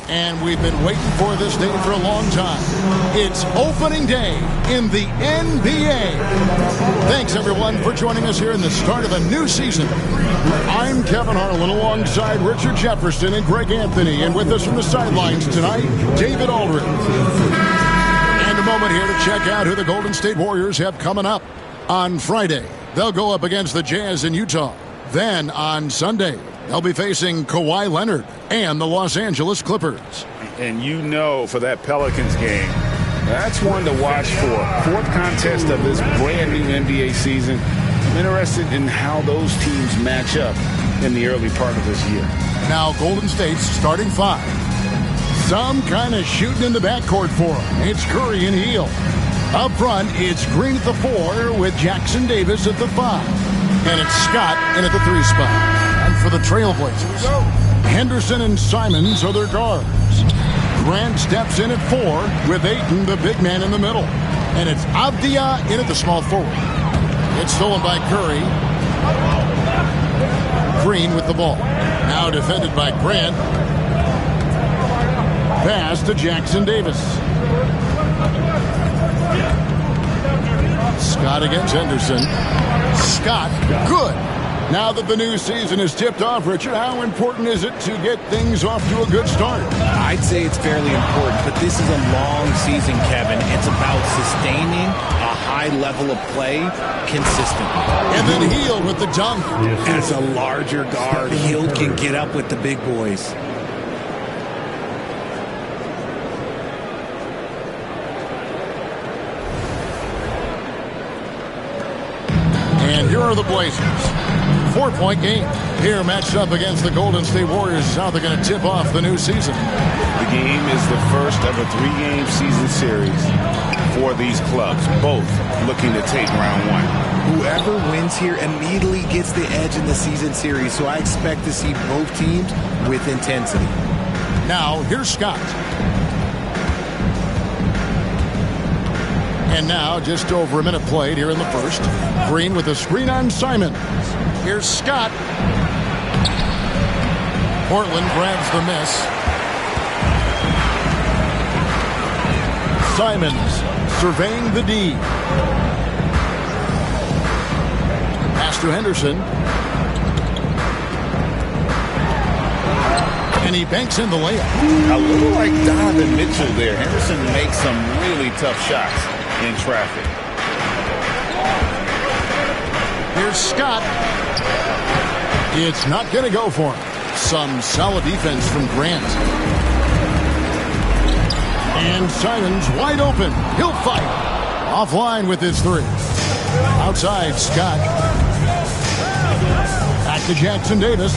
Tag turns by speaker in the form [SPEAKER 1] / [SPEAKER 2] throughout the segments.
[SPEAKER 1] And we've been waiting for this day for a long time. It's opening day in the NBA. Thanks, everyone, for joining us here in the start of a new season. I'm Kevin Harlan alongside Richard Jefferson and Greg Anthony. And with us from the sidelines tonight, David Aldridge. And a moment here to check out who the Golden State Warriors have coming up. On Friday, they'll go up against the Jazz in Utah. Then on Sunday, they'll be facing Kawhi Leonard and the Los Angeles Clippers.
[SPEAKER 2] And you know, for that Pelicans game, that's one to watch for. Fourth contest of this brand new NBA season. I'm interested in how those teams match up in the early part of this year.
[SPEAKER 1] Now Golden State's starting five. Some kind of shooting in the backcourt for them. It's Curry and Hield. Up front, it's Green at the 4 with Jackson Davis at the 5. And it's Scott in at the 3 spot. And for the Trailblazers, Henderson and Simons are their guards. Grant steps in at 4 with Ayton, the big man, in the middle. And it's Avdia in at the small forward. It's stolen by Curry. Green with the ball. Now defended by Grant. Pass to Jackson Davis. Scott against Henderson. Scott, good. Now that the new season is tipped off, Richard, how important is it to get things off to a good start?
[SPEAKER 3] I'd say it's fairly important, but this is a long season, Kevin. It's about sustaining a high level of play consistently.
[SPEAKER 1] And then Hield with the dunk.
[SPEAKER 3] As a larger guard, Hield can get up with the big boys.
[SPEAKER 1] And here are the Blazers. 4-point game. Here matched up against the Golden State Warriors. How they're going to tip off the new season.
[SPEAKER 2] The game is the first of a 3-game season series for these clubs, both looking to take round 1.
[SPEAKER 3] Whoever wins here immediately gets the edge in the season series, so I expect to see both teams with intensity.
[SPEAKER 1] Now, here's Scott. And now, just over a minute played here in the first. Green with a screen on Simons. Here's Scott. Portland grabs the miss. Simons surveying the D. Pass to Henderson. And he banks in the layup.
[SPEAKER 2] A little like Donovan Mitchell there. Henderson makes some really tough shots in traffic.
[SPEAKER 1] Here's Scott. It's not going to go for him. Some solid defense from Grant. And Simons wide open. He'll fight. Offline with his 3. Outside, Scott. Back to Jackson Davis.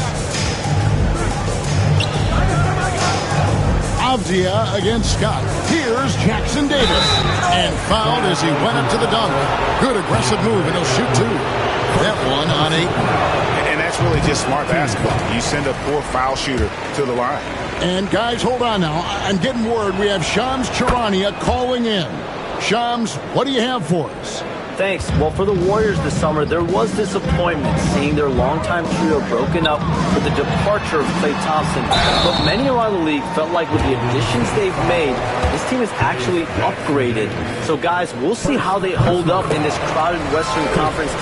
[SPEAKER 1] Avdia against Scott. Here's Jackson Davis. And fouled as he went up to the dunk. Good aggressive move, and he'll shoot 2. That one on 8.
[SPEAKER 2] And that's really just smart basketball. You send a poor foul shooter to the line.
[SPEAKER 1] And guys, hold on now. I'm getting word we have Shams Charania calling in. Shams, what do you have for us?
[SPEAKER 4] Thanks. Well, for the Warriors this summer, there was disappointment seeing their longtime trio broken up with the departure of Klay Thompson. But many around the league felt like with the additions they've made, this team is actually upgraded. So, guys, we'll see how they hold up in this crowded Western Conference.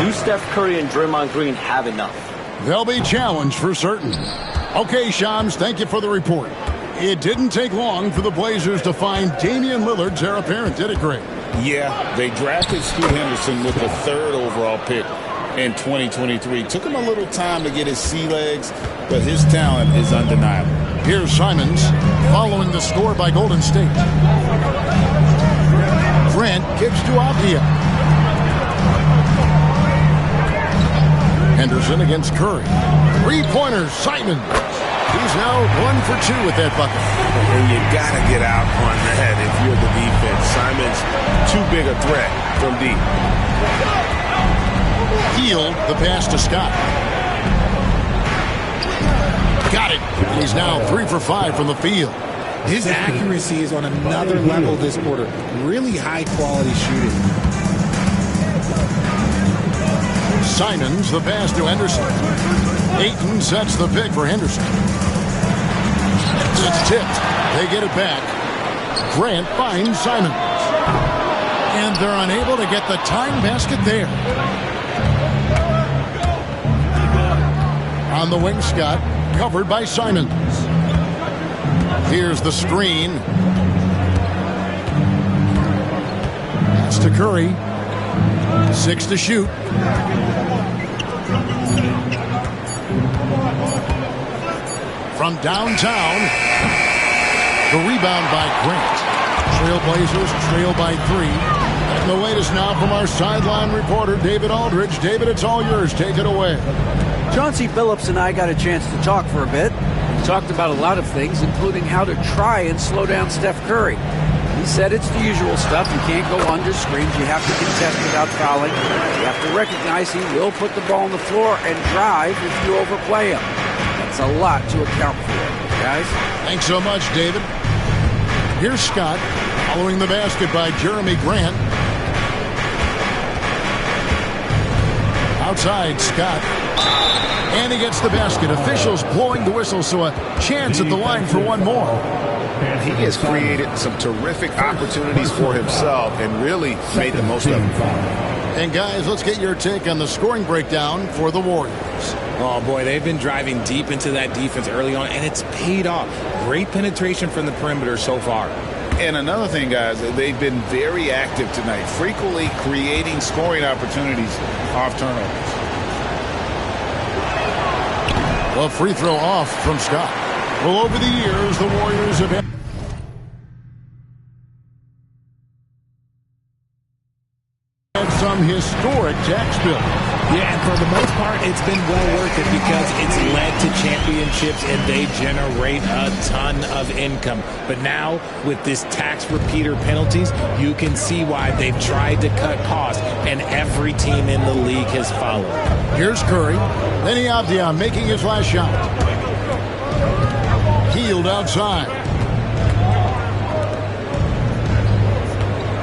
[SPEAKER 4] Do Steph Curry and Draymond Green have enough?
[SPEAKER 1] They'll be challenged for certain. Okay, Shams, thank you for the report. It didn't take long for the Blazers to find Damian Lillard's heir apparent, did it, Greg?
[SPEAKER 2] Yeah, they drafted Scoot Henderson with the 3rd overall pick in 2023. Took him a little time to get his sea legs, but his talent is undeniable.
[SPEAKER 1] Here's Simons following the score by Golden State. Grant kicks to Avdia. Henderson against Curry. 3-pointers, Simons. He He's now 1 for 2 with that bucket.
[SPEAKER 5] And you got to get out on that if you're the defense. Simon's too big a threat from deep.
[SPEAKER 1] Healed the pass to Scott. Got it. He's now 3 for 5 from the field.
[SPEAKER 3] His accuracy is on another level this quarter. Really high-quality shooting.
[SPEAKER 1] Simons the pass to Henderson. Ayton sets the pick for Henderson. It's tipped. They get it back. Grant finds Simons. And they're unable to get the tying basket there. On the wing, Scott, covered by Simons. Here's the screen. Pass to Curry. 6 to shoot. From downtown, the rebound by Grant. Trailblazers trail by 3. And the latest now from our sideline reporter, David Aldridge. David, it's all yours. Take it away.
[SPEAKER 6] Chauncey Billups and I got a chance to talk for a bit. We talked about a lot of things, including how to try and slow down Steph Curry. He said it's the usual stuff. You can't go under screens. You have to contest without fouling. You have to recognize he will put the ball on the floor and drive if you overplay him. That's a lot to account for, guys.
[SPEAKER 1] Thanks so much, David. Here's Scott following the basket by Jeremy Grant. Outside, Scott. And he gets the basket. Officials blowing the whistle, so a chance at the line for one more.
[SPEAKER 2] He has created some terrific opportunities for himself and really made the most of them.
[SPEAKER 1] And guys, let's get your take on the scoring breakdown for the Warriors.
[SPEAKER 3] Oh boy, they've been driving deep into that defense early on, and it's paid off. Great penetration from the perimeter so far.
[SPEAKER 2] And another thing, guys, they've been very active tonight, frequently creating scoring opportunities off turnovers.
[SPEAKER 1] A free throw off from Scott. Well, over the years, the Warriors have had some historic tax bills.
[SPEAKER 3] Yeah, and for the most part, it's been well worth it because it's led to championships and they generate a ton of income. But now, with this tax repeater penalties, you can see why they've tried to cut costs, and every team in the league has followed.
[SPEAKER 1] Here's Curry. Lenny Avdia making his last shot. Healed outside.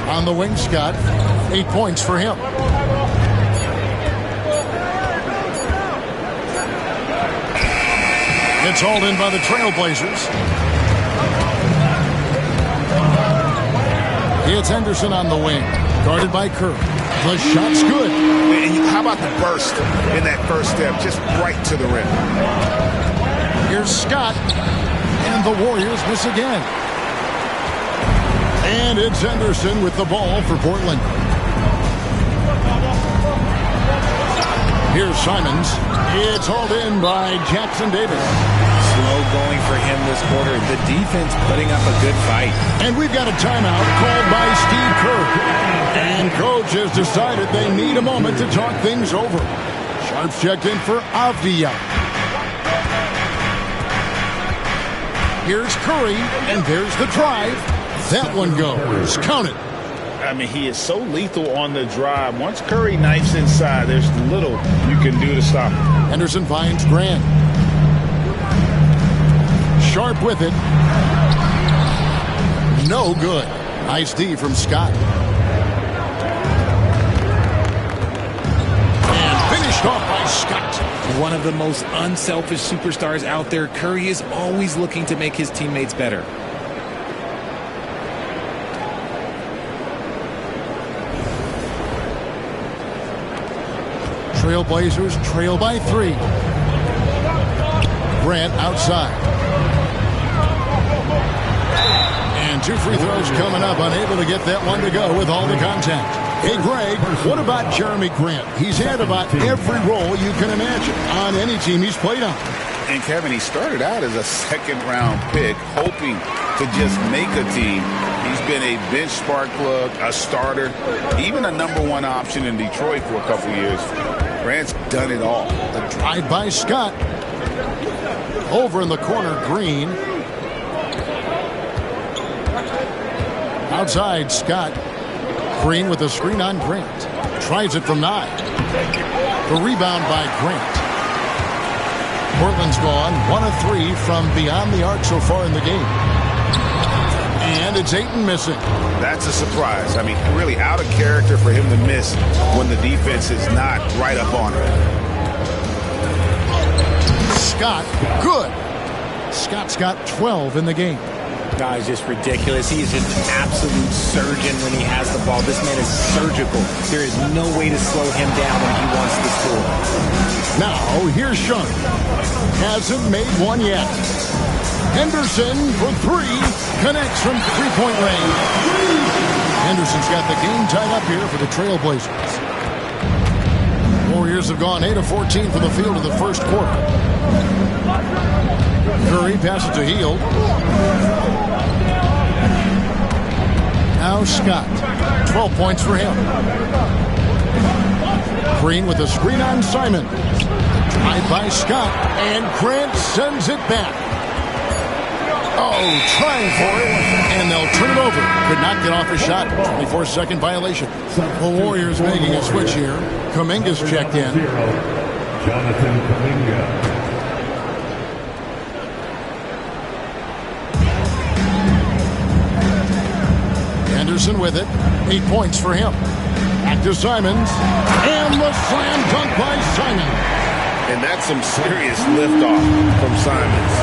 [SPEAKER 1] On the wing, Scott. 8 points for him. It's hauled in by the Trailblazers. It's Henderson on the wing. Guarded by Curry. The shot's good.
[SPEAKER 2] And how about the burst in that first step? Just right to the rim.
[SPEAKER 1] Here's Scott. And the Warriors miss again. And it's Henderson with the ball for Portland. Here's Simons. It's hauled in by Jackson Davis.
[SPEAKER 3] Slow going for him this quarter. The defense putting up a good fight.
[SPEAKER 1] And we've got a timeout called by Steve Kerr. And coach has decided they need a moment to talk things over. Sharps checked in for Avdia. Here's Curry, and there's the drive. That one goes. Count it.
[SPEAKER 2] I mean, he is so lethal on the drive. Once Curry knifes inside, there's little you can do to stop him.
[SPEAKER 1] Henderson finds Grant. Sharp with it. No good. Nice D from Scott. And finished off by Scott.
[SPEAKER 3] One of the most unselfish superstars out there, Curry is always looking to make his teammates better.
[SPEAKER 1] Trailblazers trail by 3. Grant outside. And 2 free throws coming up. Unable to get that one to go with all the contact. Hey, Greg, what about Jeremy Grant? He's had about every role you can imagine on any team he's played on.
[SPEAKER 2] And, Kevin, he started out as a second-round pick, hoping to just make a team. He's been a bench spark plug, a starter, even a #1 option in Detroit for a couple years. Grant's done it all.
[SPEAKER 1] The drive by Scott. Over in the corner, Green. Outside, Scott. Green with a screen on Grant. Tries it from 9. The rebound by Grant. Portland's gone 1 of 3 from beyond the arc so far in the game. And it's Ayton missing.
[SPEAKER 5] That's a surprise. I mean, really out of character for him to miss when the defense is not right up on him.
[SPEAKER 1] Scott, good. Scott's got 12 in the game.
[SPEAKER 3] Guys, just ridiculous. He is an absolute surgeon when he has the ball. This man is surgical. There is no way to slow him down when he wants to score.
[SPEAKER 1] Now, here's Sean. Hasn't made one yet. Henderson for 3. Connects from three-point range. Henderson's got the game tied up here for the Trailblazers. Warriors have gone 8 of 14 from the field in the first quarter. Curry passes to Hield. Now Scott. 12 points for him. Green with a screen on Simon. Drive by Scott. And Grant sends it back. Oh, trying for it. And they'll turn it over. Could not get off a shot. 24-second violation. The Warriors making a switch here. Kuminga's checked in.
[SPEAKER 7] Jonathan Kuminga.
[SPEAKER 1] Henderson with it. 8 points for him. Back to Simons. And the slam dunk by Simon.
[SPEAKER 5] And that's some serious liftoff from Simons.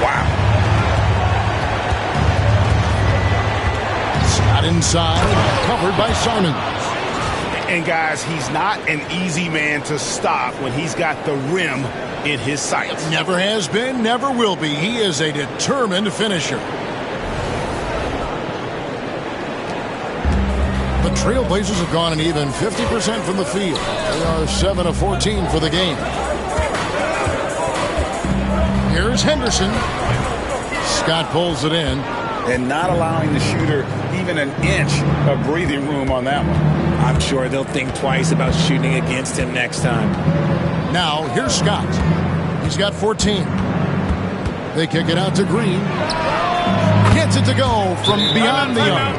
[SPEAKER 5] Wow.
[SPEAKER 1] Scott inside. Covered by Simons.
[SPEAKER 5] And guys, he's not an easy man to stop when he's got the rim in his sights.
[SPEAKER 1] Never has been, never will be. He is a determined finisher. The Trailblazers have gone an even 50% from the field. They are 7 of 14 for the game. Here's Henderson. Scott pulls it in.
[SPEAKER 2] And not allowing the shooter even an inch of breathing room on that one.
[SPEAKER 3] I'm sure they'll think twice about shooting against him next time.
[SPEAKER 1] Now, here's Scott. He's got 14. They kick it out to Green. Gets it to go from beyond the arc.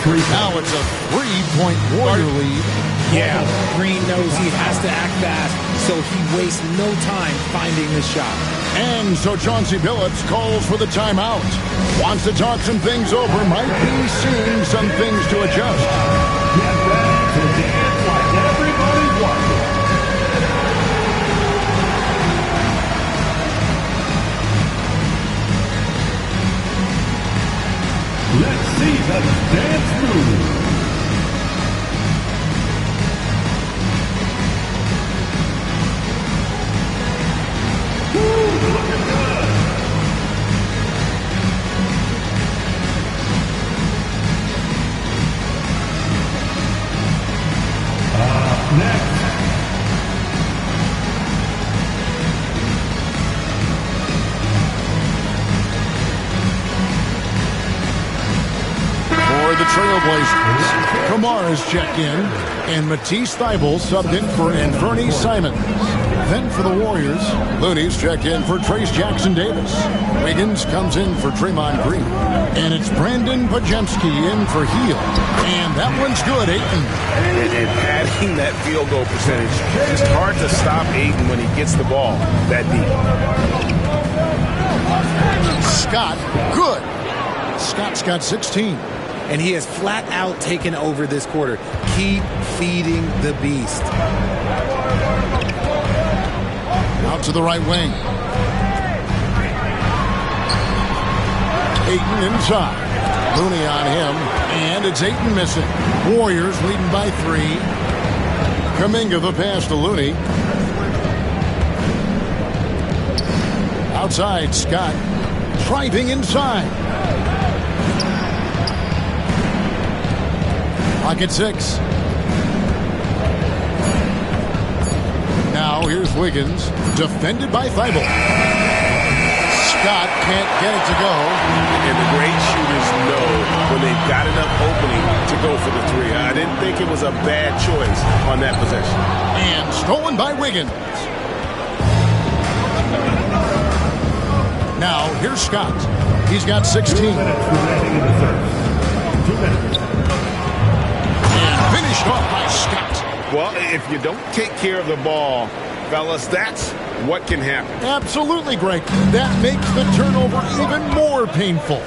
[SPEAKER 1] Now it's a 3-point Warrior lead.
[SPEAKER 3] Yeah, Green knows he has to act fast, so he wastes no time finding the shot.
[SPEAKER 1] And so Chauncey Billups calls for the timeout. Wants to talk some things over. Might be seeing some things to adjust.
[SPEAKER 7] Get ready to dance like everybody wants it. Let's see the dance move. Woo, looking good. Next.
[SPEAKER 1] For the Trailblazers, Kamara's checked in, and Matisse Thybulle subbed in for Anthony Simons. Then for the Warriors, Looney's checked in for Trace Jackson-Davis. Wiggins comes in for Draymond Green. And it's Brandon Pajemski in for Hield. And that one's good, Ayton.
[SPEAKER 5] And adding that field goal percentage, just hard to stop Ayton when he gets the ball that deep.
[SPEAKER 1] Scott, good. Scott's got 16.
[SPEAKER 3] And he has flat out taken over this quarter. Keep feeding the beast.
[SPEAKER 1] Out to the right wing. Ayton inside. Looney on him. And it's Ayton missing. Warriors leading by 3. Kuminga the pass to Looney. Outside, Scott. Driving inside. Pocket 6. Now here's Wiggins. Defended by Thybulle. Scott can't get it to go.
[SPEAKER 5] And the great shooters know when they've got enough opening to go for the 3. I didn't think it was a bad choice on that possession.
[SPEAKER 1] And stolen by Wiggins. Now, here's Scott. He's got 16.
[SPEAKER 7] 2 minutes remaining in the third. 2 minutes.
[SPEAKER 1] And finished off by Scott.
[SPEAKER 2] Well, if you don't take care of the ball, fellas, that's what can happen.
[SPEAKER 1] Absolutely, Greg. That makes the turnover even more painful.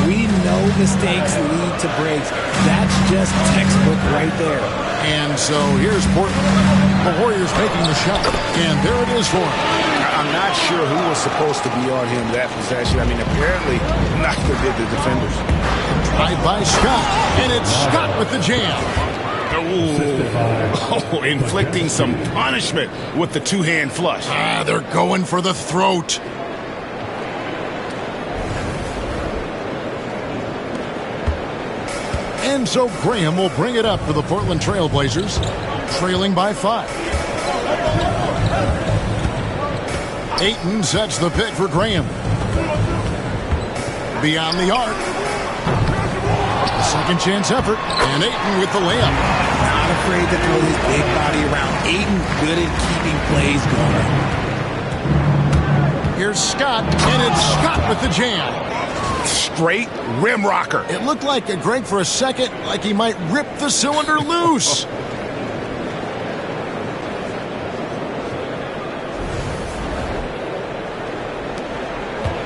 [SPEAKER 3] We know mistakes lead to breaks. That's just textbook right there.
[SPEAKER 1] And so here's Portland. The Warriors making the shot. And there it is for him.
[SPEAKER 2] I'm not sure who was supposed to be on him that possession. I mean, apparently neither did the defenders.
[SPEAKER 1] Drive by Scott. And it's Scott with the jam.
[SPEAKER 2] Oh, inflicting some punishment with the two-hand flush.
[SPEAKER 1] They're going for the throat. And so Graham will bring it up for the Portland Trailblazers, trailing by 5. Ayton sets the pick for Graham. Beyond the arc. Second chance effort. And Ayton with the layup.
[SPEAKER 3] Not afraid to throw his big body around. Ayton good at keeping plays going.
[SPEAKER 1] Here's Scott. And it's Scott with the jam.
[SPEAKER 2] Straight rim rocker.
[SPEAKER 1] It looked like Greg for a second, like he might rip the cylinder loose.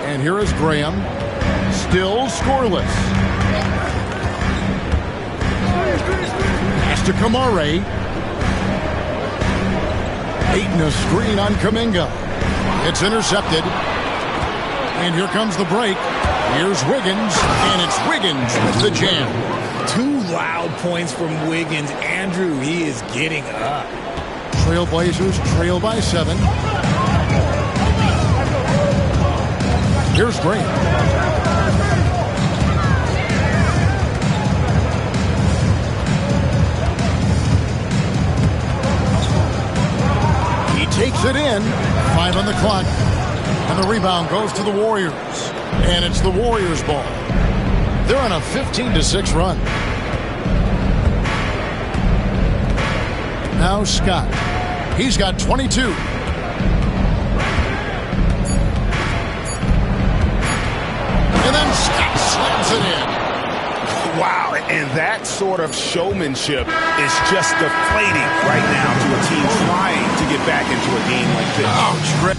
[SPEAKER 1] And here is Graham, still scoreless. Pass to Kamare. Ayton a screen on Kuminga. It's intercepted. And here comes the break. Here's Wiggins, and it's Wiggins with the jam.
[SPEAKER 3] 2 loud points from Wiggins. Andrew, he is getting up.
[SPEAKER 1] Trailblazers trail by 7. Here's Graham. He takes it in. 5 on the clock. And the rebound goes to the Warriors. And it's the Warriors' ball. They're on a 15-6 run. Now Scott. He's got 22. And then Scott slams it in.
[SPEAKER 2] Wow, and that sort of showmanship is just deflating right now to a team trying to get back into a game like this.
[SPEAKER 1] Ouch.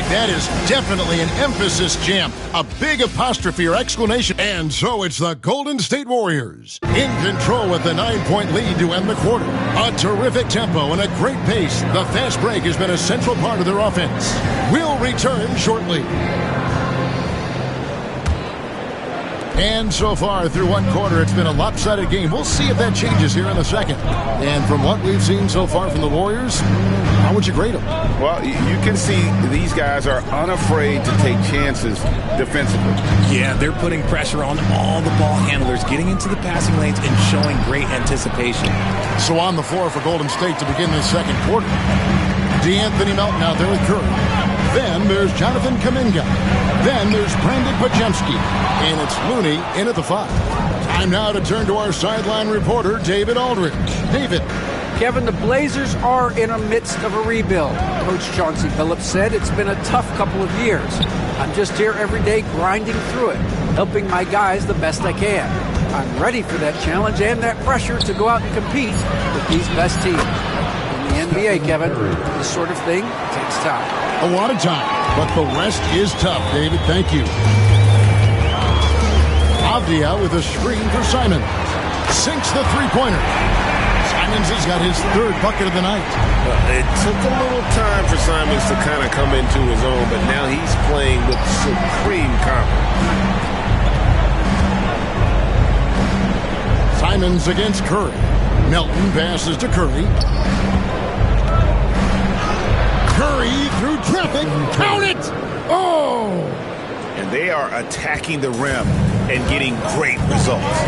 [SPEAKER 1] That is definitely an emphasis jam. A big apostrophe or exclamation. And so it's the Golden State Warriors in control with a 9-point lead to end the quarter. A terrific tempo and a great pace. The fast break has been a central part of their offense. We'll return shortly. And so far, through one quarter, it's been a lopsided game. We'll see if that changes here in the second. And from what we've seen so far from the Warriors, how would you grade them?
[SPEAKER 2] Well, you can see these guys are unafraid to take chances defensively.
[SPEAKER 3] Yeah, they're putting pressure on all the ball handlers, getting into the passing lanes and showing great anticipation.
[SPEAKER 1] So on the floor for Golden State to begin this second quarter. D'Anthony Melton out there with Curry. Then there's Jonathan Kuminga. Then there's Brandon Pajemski. And it's Looney in at the 5. Time now to turn to our sideline reporter, David Aldridge. David.
[SPEAKER 6] Kevin, the Blazers are in the midst of a rebuild. Coach Chauncey Billups said it's been a tough couple of years. I'm just here every day grinding through it, helping my guys the best I can. I'm ready for that challenge and that pressure to go out and compete with these best teams. In the NBA, Kevin, this sort of thing takes time.
[SPEAKER 1] A lot of time, but the rest is tough, David. Thank you. Avdia with a screen for Simon. Sinks the three-pointer. Simons has got his 3rd bucket of the night.
[SPEAKER 5] It took a little time for Simons to kind of come into his own, but now he's playing with supreme confidence.
[SPEAKER 1] Simons against Curry. Melton passes to Curry. Curry through traffic. Count it! Oh!
[SPEAKER 2] And they are attacking the rim and getting great results.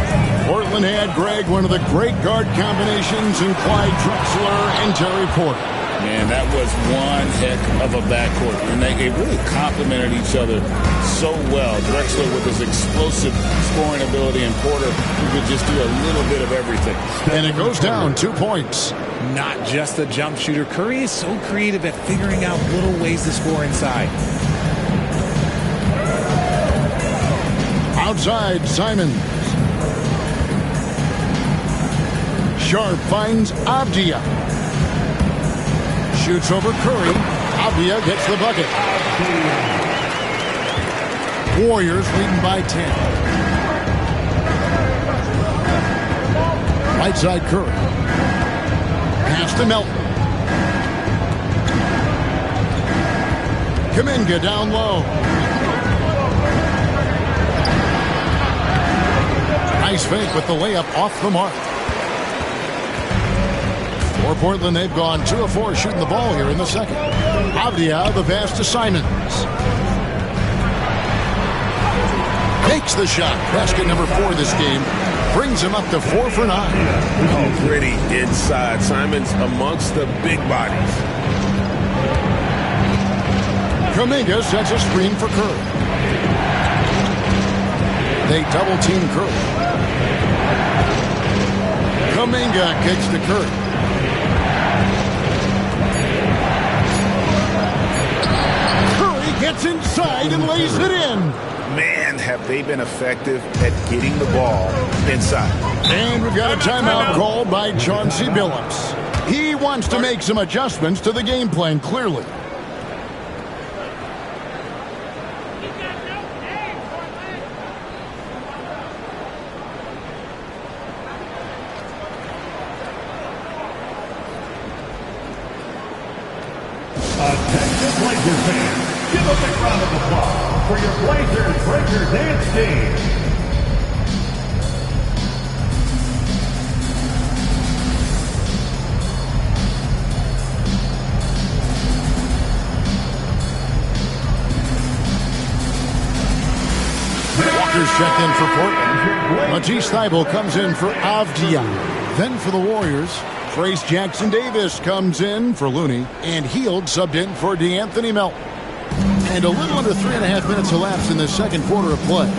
[SPEAKER 1] Portland had, Greg, one of the great guard combinations in Clyde Drexler and Terry Porter.
[SPEAKER 2] Man, that was one heck of a backcourt. And they really complemented each other so well. Drexler with his explosive scoring ability, and Porter who could just do a little bit of everything.
[SPEAKER 1] And it goes down 2 points.
[SPEAKER 3] Not just a jump shooter. Curry is so creative at figuring out little ways to score inside.
[SPEAKER 1] Outside, Simons. Sharp finds Avdia. Shoots over Curry. Avdia gets the bucket. Warriors leading by 10. Right side, Curry. Pass to Melton. Kuminga down low. Nice fake with the layup off the mark. For Portland, they've gone 2 of 4 shooting the ball here in the second. Avdia, the pass to Simons. Takes the shot. Basket number 4 this game. Brings him up to 4 for 9.
[SPEAKER 5] Oh, pretty inside. Simons amongst the big bodies.
[SPEAKER 1] Kuminga sets a screen for Curry. They double-team Curry. Kuminga kicks to Curry. Curry gets inside and lays it in.
[SPEAKER 2] Man, have they been effective at getting the ball inside.
[SPEAKER 1] And we've got a timeout called by Chauncey Billups. He wants to make some adjustments to the game plan, clearly.
[SPEAKER 7] Attention Blazers fans, give a big round of applause for your Blazers Breaker Dance team.
[SPEAKER 1] Walker's checked in for Portland. Matisse Thybulle comes in for Avdia. Then for the Warriors, Trace Jackson-Davis comes in for Looney, and Hield subbed in for DeAnthony Melton. And a little under 3.5 minutes elapsed in the second quarter of play.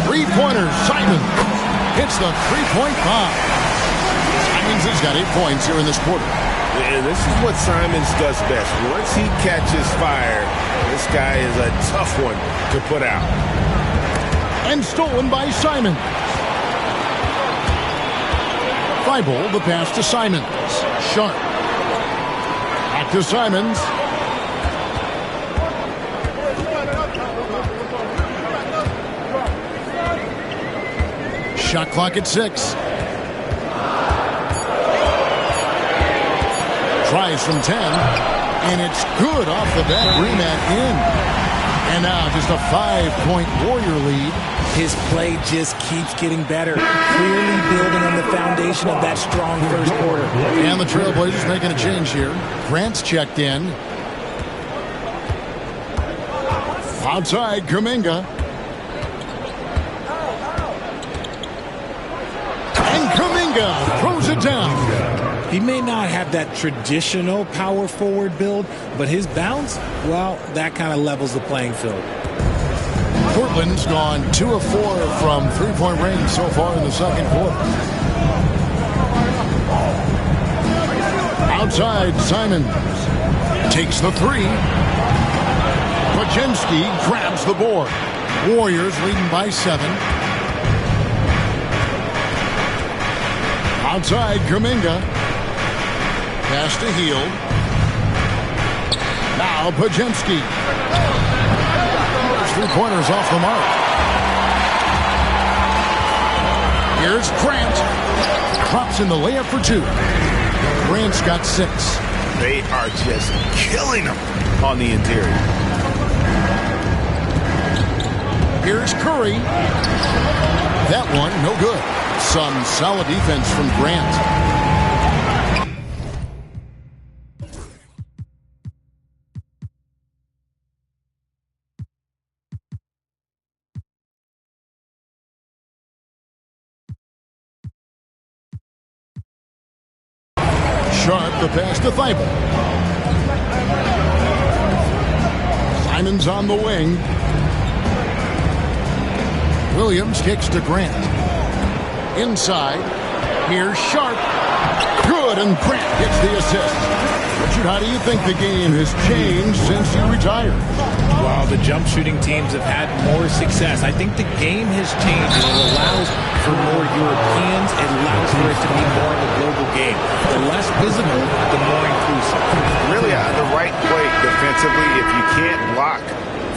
[SPEAKER 1] Three-pointer, Simons hits the three-point bomb. Simons has got 8 points here in this quarter.
[SPEAKER 5] And this is what Simons does best. Once he catches fire, this guy is a tough one to put out.
[SPEAKER 1] And stolen by Simons. Thybulle, the pass to Simons. Sharp. Back to Simons. Shot clock at 6. Tries from 10. And it's good off the back rim and in. And now just a 5-point Warrior lead.
[SPEAKER 3] His play just keeps getting better. Clearly building on the foundation of that strong first quarter.
[SPEAKER 1] And the Trailblazers making a change here. Grant's checked in. Outside, Kuminga. And Kuminga throws it down.
[SPEAKER 3] He may not have that traditional power forward build, but his bounce, well, that kind of levels the playing field.
[SPEAKER 1] Portland's gone 2 of 4 from three-point range so far in the second quarter. Outside, Simons takes the three. Pajemski grabs the board. Warriors leading by 7. Outside, Kuminga. Pass to Hield. Now Pajemski. There's 3-pointers off the mark. Here's Grant. Drops in the layup for 2. Grant's got 6.
[SPEAKER 2] They are just killing him on the interior.
[SPEAKER 1] Here's Curry. That one, no good. Some solid defense from Grant. Sharp, the pass to Thibault. Simons on the wing. Williams kicks to Grant. Inside. Here's Sharp. Good, and Grant gets the assist. Richard, how do you think the game has changed since you retired?
[SPEAKER 3] While the jump shooting teams have had more success, I think the game has changed, and it allows for more Europeans. It allows for it to be more of a global game. The less physical, the more inclusive.
[SPEAKER 2] Really the right play defensively. If you can't block,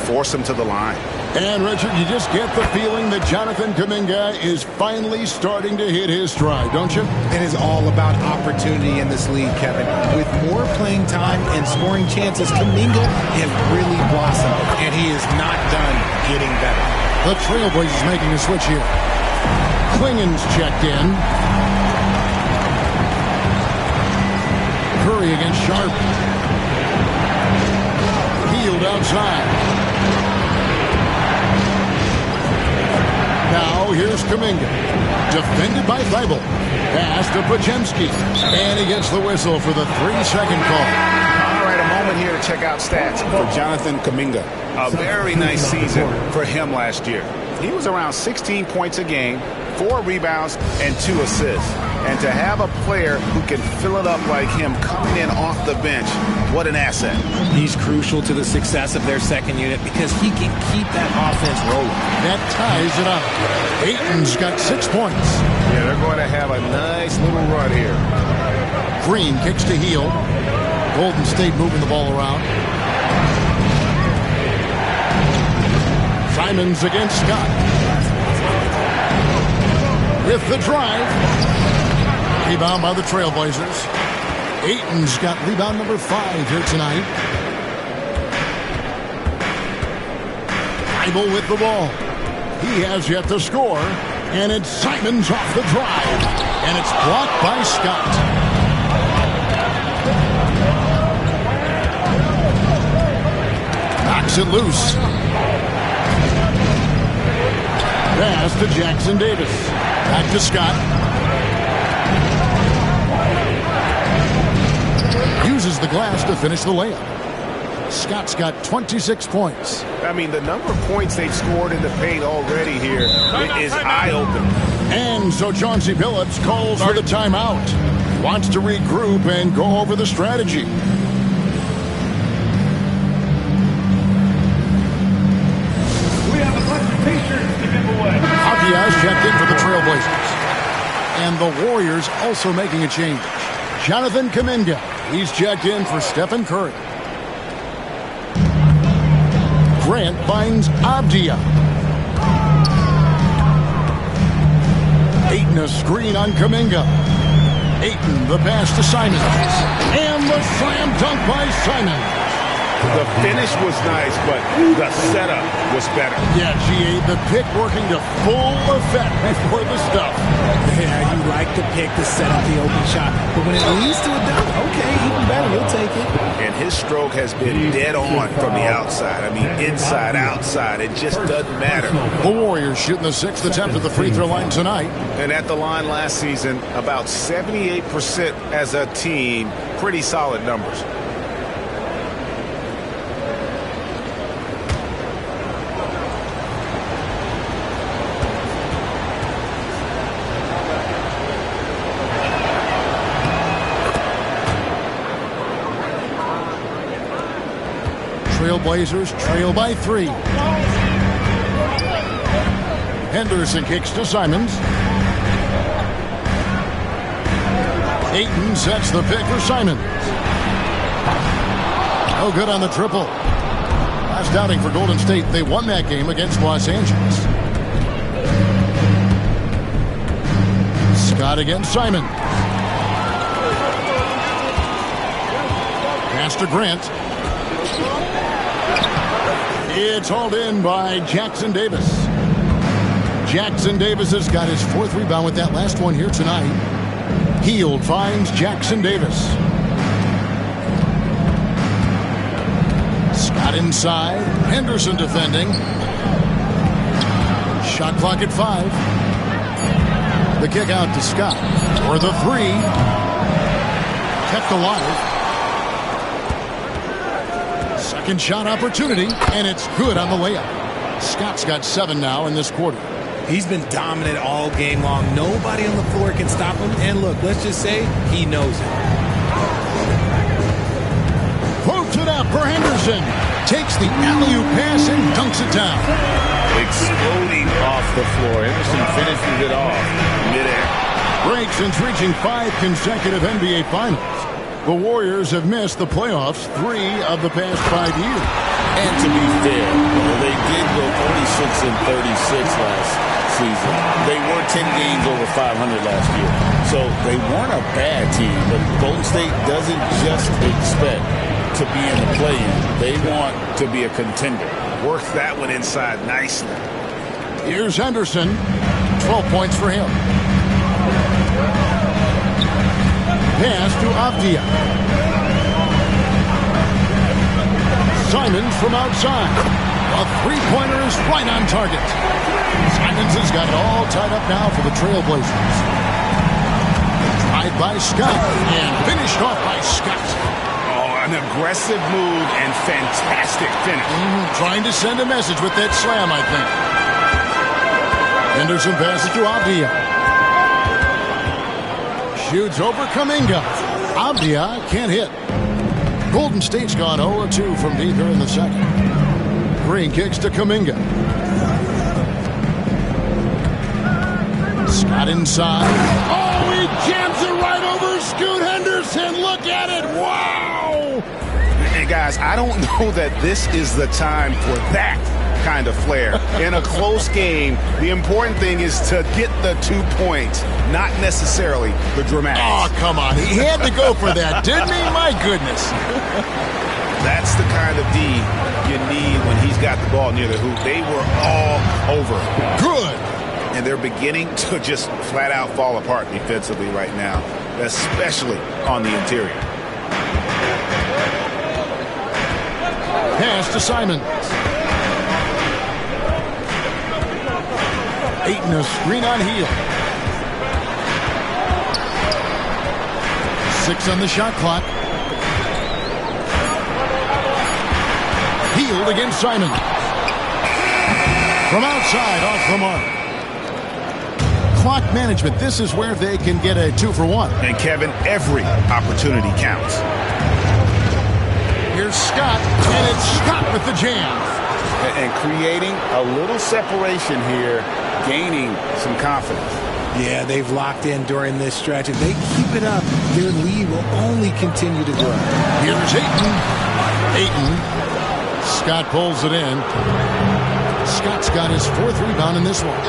[SPEAKER 2] force them to the line.
[SPEAKER 1] And, Richard, you just get the feeling that Jonathan Kuminga is finally starting to hit his stride, don't you?
[SPEAKER 3] It is all about opportunity in this league, Kevin. With more playing time and scoring chances, Kuminga has really blossomed, and he is not done getting better.
[SPEAKER 1] The Trailblazers making a switch here. Klingen's checked in. Curry against Sharp. Hield outside. Now here's Kuminga. Defended by Thibault. Pass to Pajemski. And he gets the whistle for the 3-second call.
[SPEAKER 2] All right, a moment here to check out stats for Jonathan Kuminga. A very nice season for him last year. He was around 16 points a game, 4 rebounds, and 2 assists. And to have a player who can fill it up like him coming in off the bench, what an asset.
[SPEAKER 3] He's crucial to the success of their second unit because he can keep that offense rolling.
[SPEAKER 1] That ties it up. Ayton's got 6 points.
[SPEAKER 2] Yeah, they're going to have a nice little run here.
[SPEAKER 1] Green kicks to Hield. Golden State moving the ball around. Simons against Scott. With the drive. Rebound by the Trailblazers. Ayton's got rebound number 5 here tonight. Thibault with the ball. He has yet to score. And it's Simons off the drive. And it's blocked by Scott. Knocks it loose. Pass to Jackson Davis. Back to Scott. Uses the glass to finish the layup. Scott's got 26 points.
[SPEAKER 2] I mean, the number of points they've scored in the paint already here is eye-opening.
[SPEAKER 1] And so Chauncey Billups calls for the timeout. Wants to regroup and go over the strategy.
[SPEAKER 7] We have a bunch of t-shirts to give away.
[SPEAKER 1] Diaz checked in for the Trailblazers. And the Warriors also making a change. Jonathan Kuminga. He's checked in for Stephen Curry. Grant finds Abdia. Ayton a screen on Kuminga. Ayton the pass to Simons. And the slam dunk by Simons.
[SPEAKER 2] The finish was nice, but the setup was better.
[SPEAKER 1] Yeah, GA, the pick working to full effect before the stuff.
[SPEAKER 3] Yeah, you like the pick to set up the open shot. But when it leads to a dunk, okay, even better, you'll take it.
[SPEAKER 2] And
[SPEAKER 5] and his stroke has been dead on from the outside. I mean, inside, outside, it just doesn't matter.
[SPEAKER 1] The Warriors shooting the 6th attempt at the free throw line tonight.
[SPEAKER 5] And at the line last season, about 78% as a team. Pretty solid numbers.
[SPEAKER 1] Trailblazers trail by 3. Henderson kicks to Simons. Ayton sets the pick for Simons. No good on the triple. Last outing for Golden State, they won that game against Los Angeles. Scott against Simon. Pass to Grant. It's hauled in by Jackson Davis. Jackson Davis has got his 4th rebound with that last one here tonight. Hield finds Jackson Davis. Scott inside. Henderson defending. Shot clock at 5. The kick out to Scott for the 3. Kept alive. Second shot opportunity, and it's good on the layup. Scott's got 7 now in this quarter.
[SPEAKER 3] He's been dominant all game long. Nobody on the floor can stop him. And look, let's just say he knows it.
[SPEAKER 1] Quotes it up for Henderson. Takes the alley-oop pass and dunks it down.
[SPEAKER 2] Exploding off the floor. Henderson finishes it off midair.
[SPEAKER 1] Breaks since reaching 5 consecutive NBA Finals. The Warriors have missed the playoffs 3 of the past 5 years.
[SPEAKER 8] And to be fair, they did go 46 and 36 last season. They were 10 games over 500 last year. So they weren't a bad team, but Golden State doesn't just expect to be in the play-in. They want to be a contender.
[SPEAKER 5] Worked that one inside nicely.
[SPEAKER 1] Here's Henderson. 12 points for him. Pass to Avdia. Simons from outside. A three-pointer is right on target. Simons has got it all tied up now for the Trailblazers. Drive by Scott and finished off by Scott.
[SPEAKER 5] Oh, an aggressive move and fantastic finish.
[SPEAKER 1] Trying to send a message with that slam, I think. Henderson passes to Avdia. Shoots over Kuminga. Avdia can't hit. Golden State's gone 0-2 from deep here in the second. Green kicks to Kuminga. Scott inside. Oh, he jams it right over Scoot Henderson. Look at it. Wow.
[SPEAKER 5] Hey, guys, I don't know that this is the time for that kind of flair. In a close game, the important thing is to get the 2 points, not necessarily the dramatics.
[SPEAKER 1] Oh, come on. He had to go for that, didn't he? My goodness.
[SPEAKER 5] That's the kind of D you need when he's got the ball near the hoop. They were all over.
[SPEAKER 1] Good.
[SPEAKER 5] And they're beginning to just flat out fall apart defensively right now, especially on the interior.
[SPEAKER 1] Pass to Simons. Ayton a screen on Hield. 6 on the shot clock. Hield against Simon. From outside, off the mark. Clock management. This is where they can get a 2-for-1.
[SPEAKER 5] And Kevin, every opportunity counts.
[SPEAKER 1] Here's Scott, and it's Scott with the jam.
[SPEAKER 2] And creating a little separation here, gaining some confidence.
[SPEAKER 3] Yeah, they've locked in during this stretch. If they keep it up, their lead will only continue to grow.
[SPEAKER 1] Here's Ayton. Ayton. Scott pulls it in. Scott's got his 4th rebound in this one.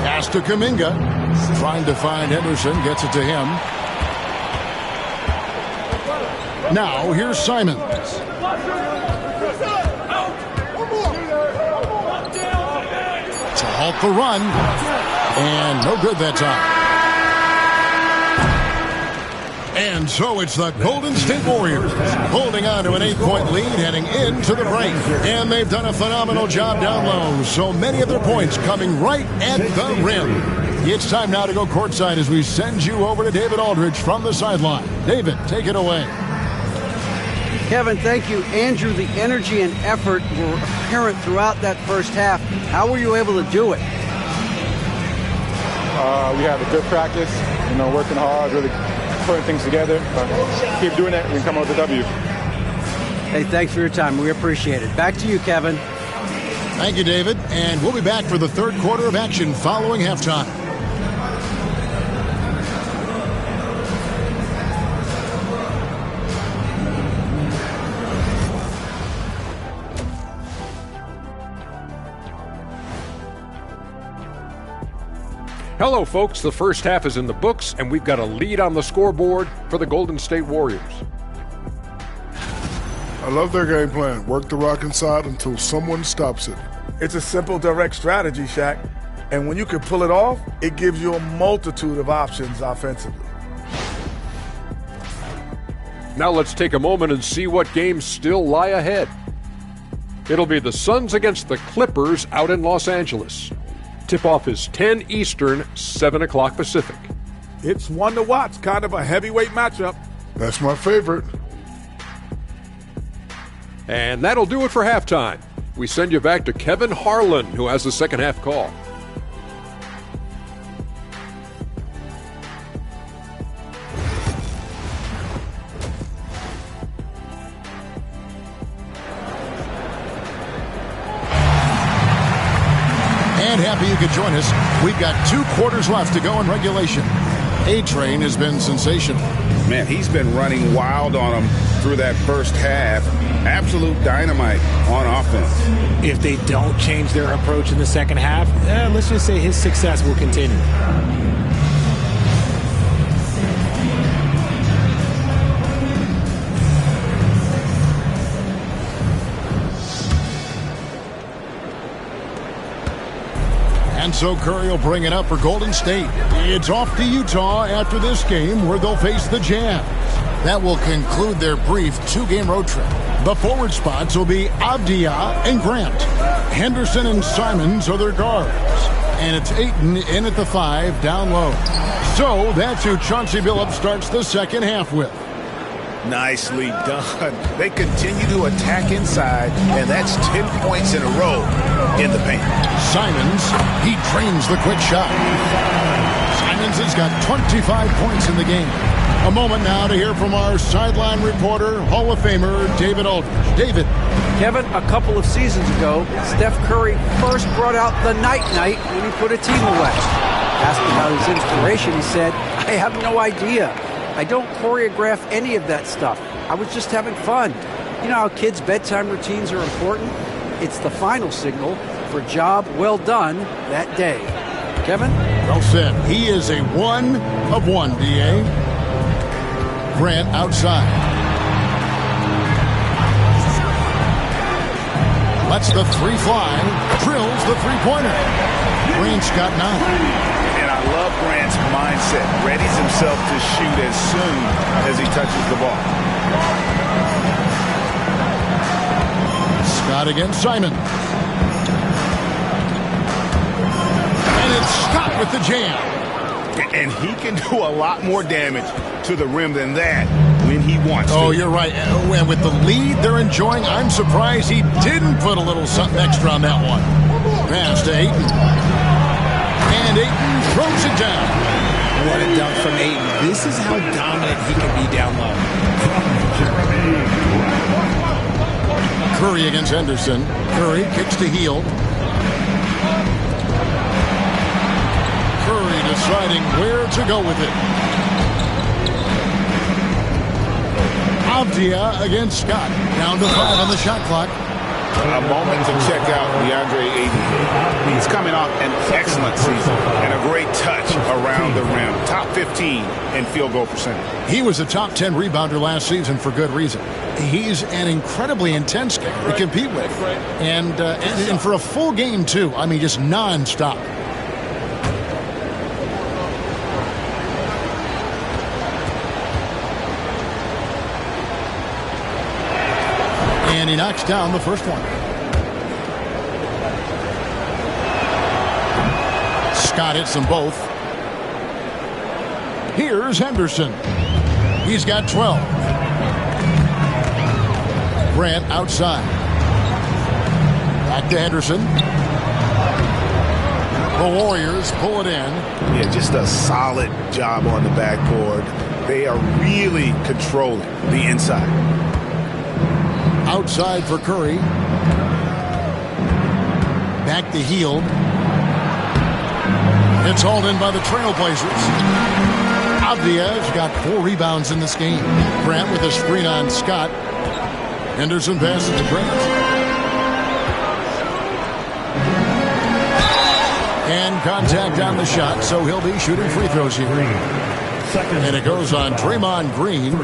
[SPEAKER 1] Pass to Kuminga. Trying to find Henderson. Gets it to him. Now, here's Simons. To halt the run. And no good that time. And so it's the Golden State Warriors holding on to an 8-point lead heading into the break. And they've done a phenomenal job down low. So many of their points coming right at the rim. It's time now to go courtside as we send you over to David Aldridge from the sideline. David, take it away.
[SPEAKER 6] Kevin, thank you. Andrew, the energy and effort were apparent throughout that first half. How were you able to do it?
[SPEAKER 9] We had a good practice, working hard, really putting things together. Keep doing it, we can come out with a W.
[SPEAKER 6] Hey, thanks for your time. We appreciate it. Back to you, Kevin.
[SPEAKER 1] Thank you, David. And we'll be back for the third quarter of action following halftime.
[SPEAKER 10] Hello, folks. The first half is in the books, and we've got a lead on the scoreboard for the Golden State Warriors.
[SPEAKER 11] I love their game plan. Work the rock inside until someone stops it.
[SPEAKER 12] It's a simple, direct strategy, Shaq. And when you can pull it off, it gives you a multitude of options offensively.
[SPEAKER 10] Now let's take a moment and see what games still lie ahead. It'll be the Suns against the Clippers out in Los Angeles. Tip-off is 10 Eastern, 7 o'clock Pacific.
[SPEAKER 12] It's one to watch, kind of a heavyweight matchup.
[SPEAKER 11] That's my favorite.
[SPEAKER 10] And that'll do it for halftime. We send you back to Kevin Harlan, who has the second half call.
[SPEAKER 1] And happy you could join us. We've got 2 quarters left to go in regulation. A-Train has been sensational.
[SPEAKER 2] Man, he's been running wild on them through that first half. Absolute dynamite on offense.
[SPEAKER 3] If they don't change their approach in the second half, let's just say his success will continue.
[SPEAKER 1] And so Curry will bring it up for Golden State. It's off to Utah after this game where they'll face the Jazz. That will conclude their brief 2-game road trip. The forward spots will be Avdia and Grant. Henderson and Simons are their guards. And it's Ayton in at the 5 down low. So that's who Chauncey Billups starts the second half with.
[SPEAKER 5] Nicely done. They continue to attack inside, and that's 10 points in a row in the paint.
[SPEAKER 1] Simons, he drains the quick shot. Simons has got 25 points in the game. A moment now to hear from our sideline reporter, Hall of Famer David Aldridge. David.
[SPEAKER 6] Kevin, a couple of seasons ago, Steph Curry first brought out the night-night when he put a team away. Asked about his inspiration, he said, I have no idea. I don't choreograph any of that stuff. I was just having fun. You know how kids' bedtime routines are important? It's the final signal for job well done that day. Kevin?
[SPEAKER 1] Well said. He is a 1 of 1, D.A. Grant outside. Lets the 3 fly. Drills the 3-pointer. Grant's got 9.
[SPEAKER 5] And I love Grant's mindset. Readies himself to shoot as soon as he touches the ball.
[SPEAKER 1] Scott against Simon. And it's Scott with the jam.
[SPEAKER 5] And he can do a lot more damage to the rim than that when he wants to.
[SPEAKER 1] Oh, you're right. And with the lead they're enjoying, I'm surprised he didn't put a little something extra on that one. Pass to Ayton. And Ayton throws it down.
[SPEAKER 3] What a dunk from Ayton. This is how dominant he can be down low.
[SPEAKER 1] Curry against Henderson. Curry kicks to heel. Curry deciding where to go with it. Avdia against Scott. Down to 5 on the shot clock.
[SPEAKER 2] A moment to check out DeAndre Ayton. He's coming off an excellent season and a great touch around the rim. Top 15 in field goal percentage.
[SPEAKER 1] He was a top 10 rebounder last season for good reason. He's an incredibly intense guy to compete with. And for a full game, too. I mean, just nonstop. And he knocks down the first one. Scott hits them both. Here's Henderson. He's got 12. Grant outside. Back to Henderson. The Warriors pull it in.
[SPEAKER 5] Yeah, just a solid job on the backboard. They are really controlling the inside.
[SPEAKER 1] Outside for Curry. Back to Hield. It's hauled in by the Trailblazers. Avdia's got 4 rebounds in this game. Grant with a screen on Scott. Henderson passes to Grant. And contact on the shot, so he'll be shooting free throws here. And it goes on Draymond Green.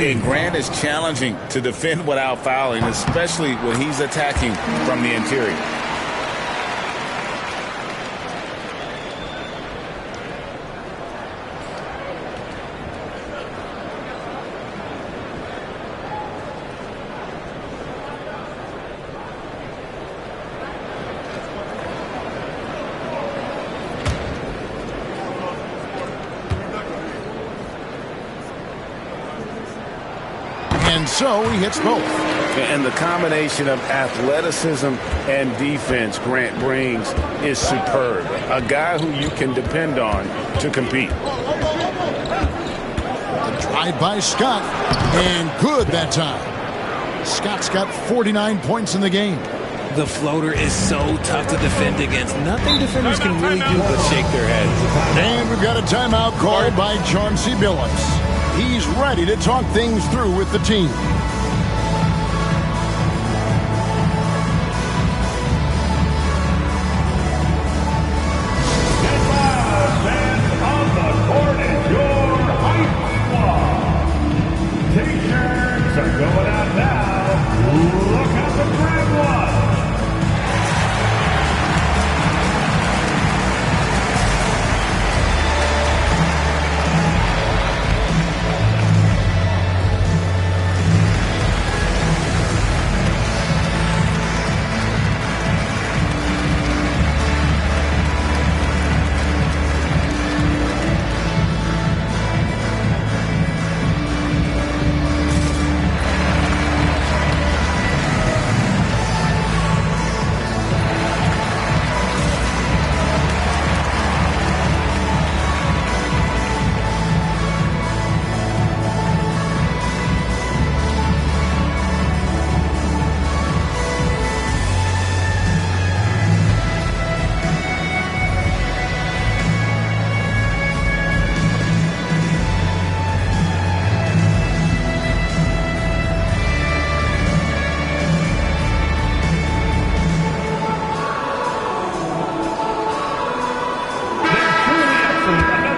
[SPEAKER 2] And Grant is challenging to defend without fouling, especially when he's attacking from the interior.
[SPEAKER 1] And so he hits both.
[SPEAKER 2] And the combination of athleticism and defense Grant brings is superb. A guy who you can depend on to compete.
[SPEAKER 1] A drive by Scott. And good that time. Scott's got 49 points in the game.
[SPEAKER 3] The floater is so tough to defend against. Nothing defenders can really do but shake their heads.
[SPEAKER 1] And we've got a timeout called by Chauncey Billups. He's ready to talk things through with the team.
[SPEAKER 7] T-shirts are going out now. Look out for grab one.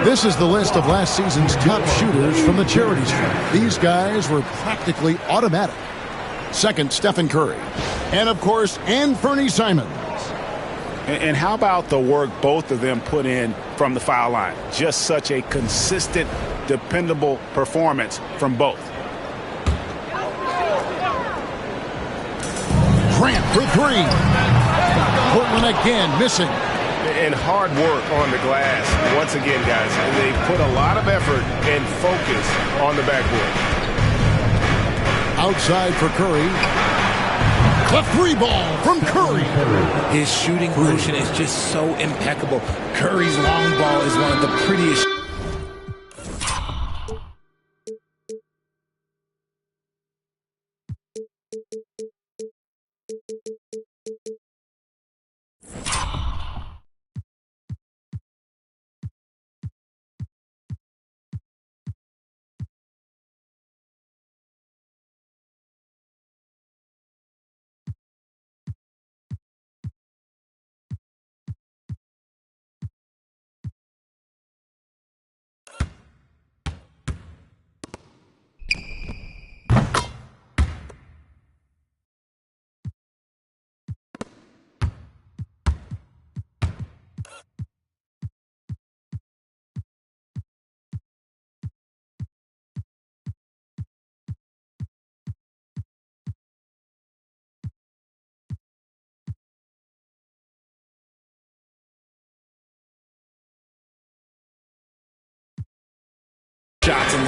[SPEAKER 1] This is the list of last season's top shooters from the charity stripe. These guys were practically automatic. Second, Stephen Curry. And, of course, Anthony Simons.
[SPEAKER 2] And how about the work both of them put in from the foul line? Just such a consistent, dependable performance from both.
[SPEAKER 1] Grant for 3. Portland again missing.
[SPEAKER 5] And hard work on the glass. Once again, guys, they put a lot of effort and focus on the backboard.
[SPEAKER 1] Outside for Curry. The 3 ball from Curry.
[SPEAKER 3] His shooting motion is just so impeccable. Curry's long ball is one of the prettiest.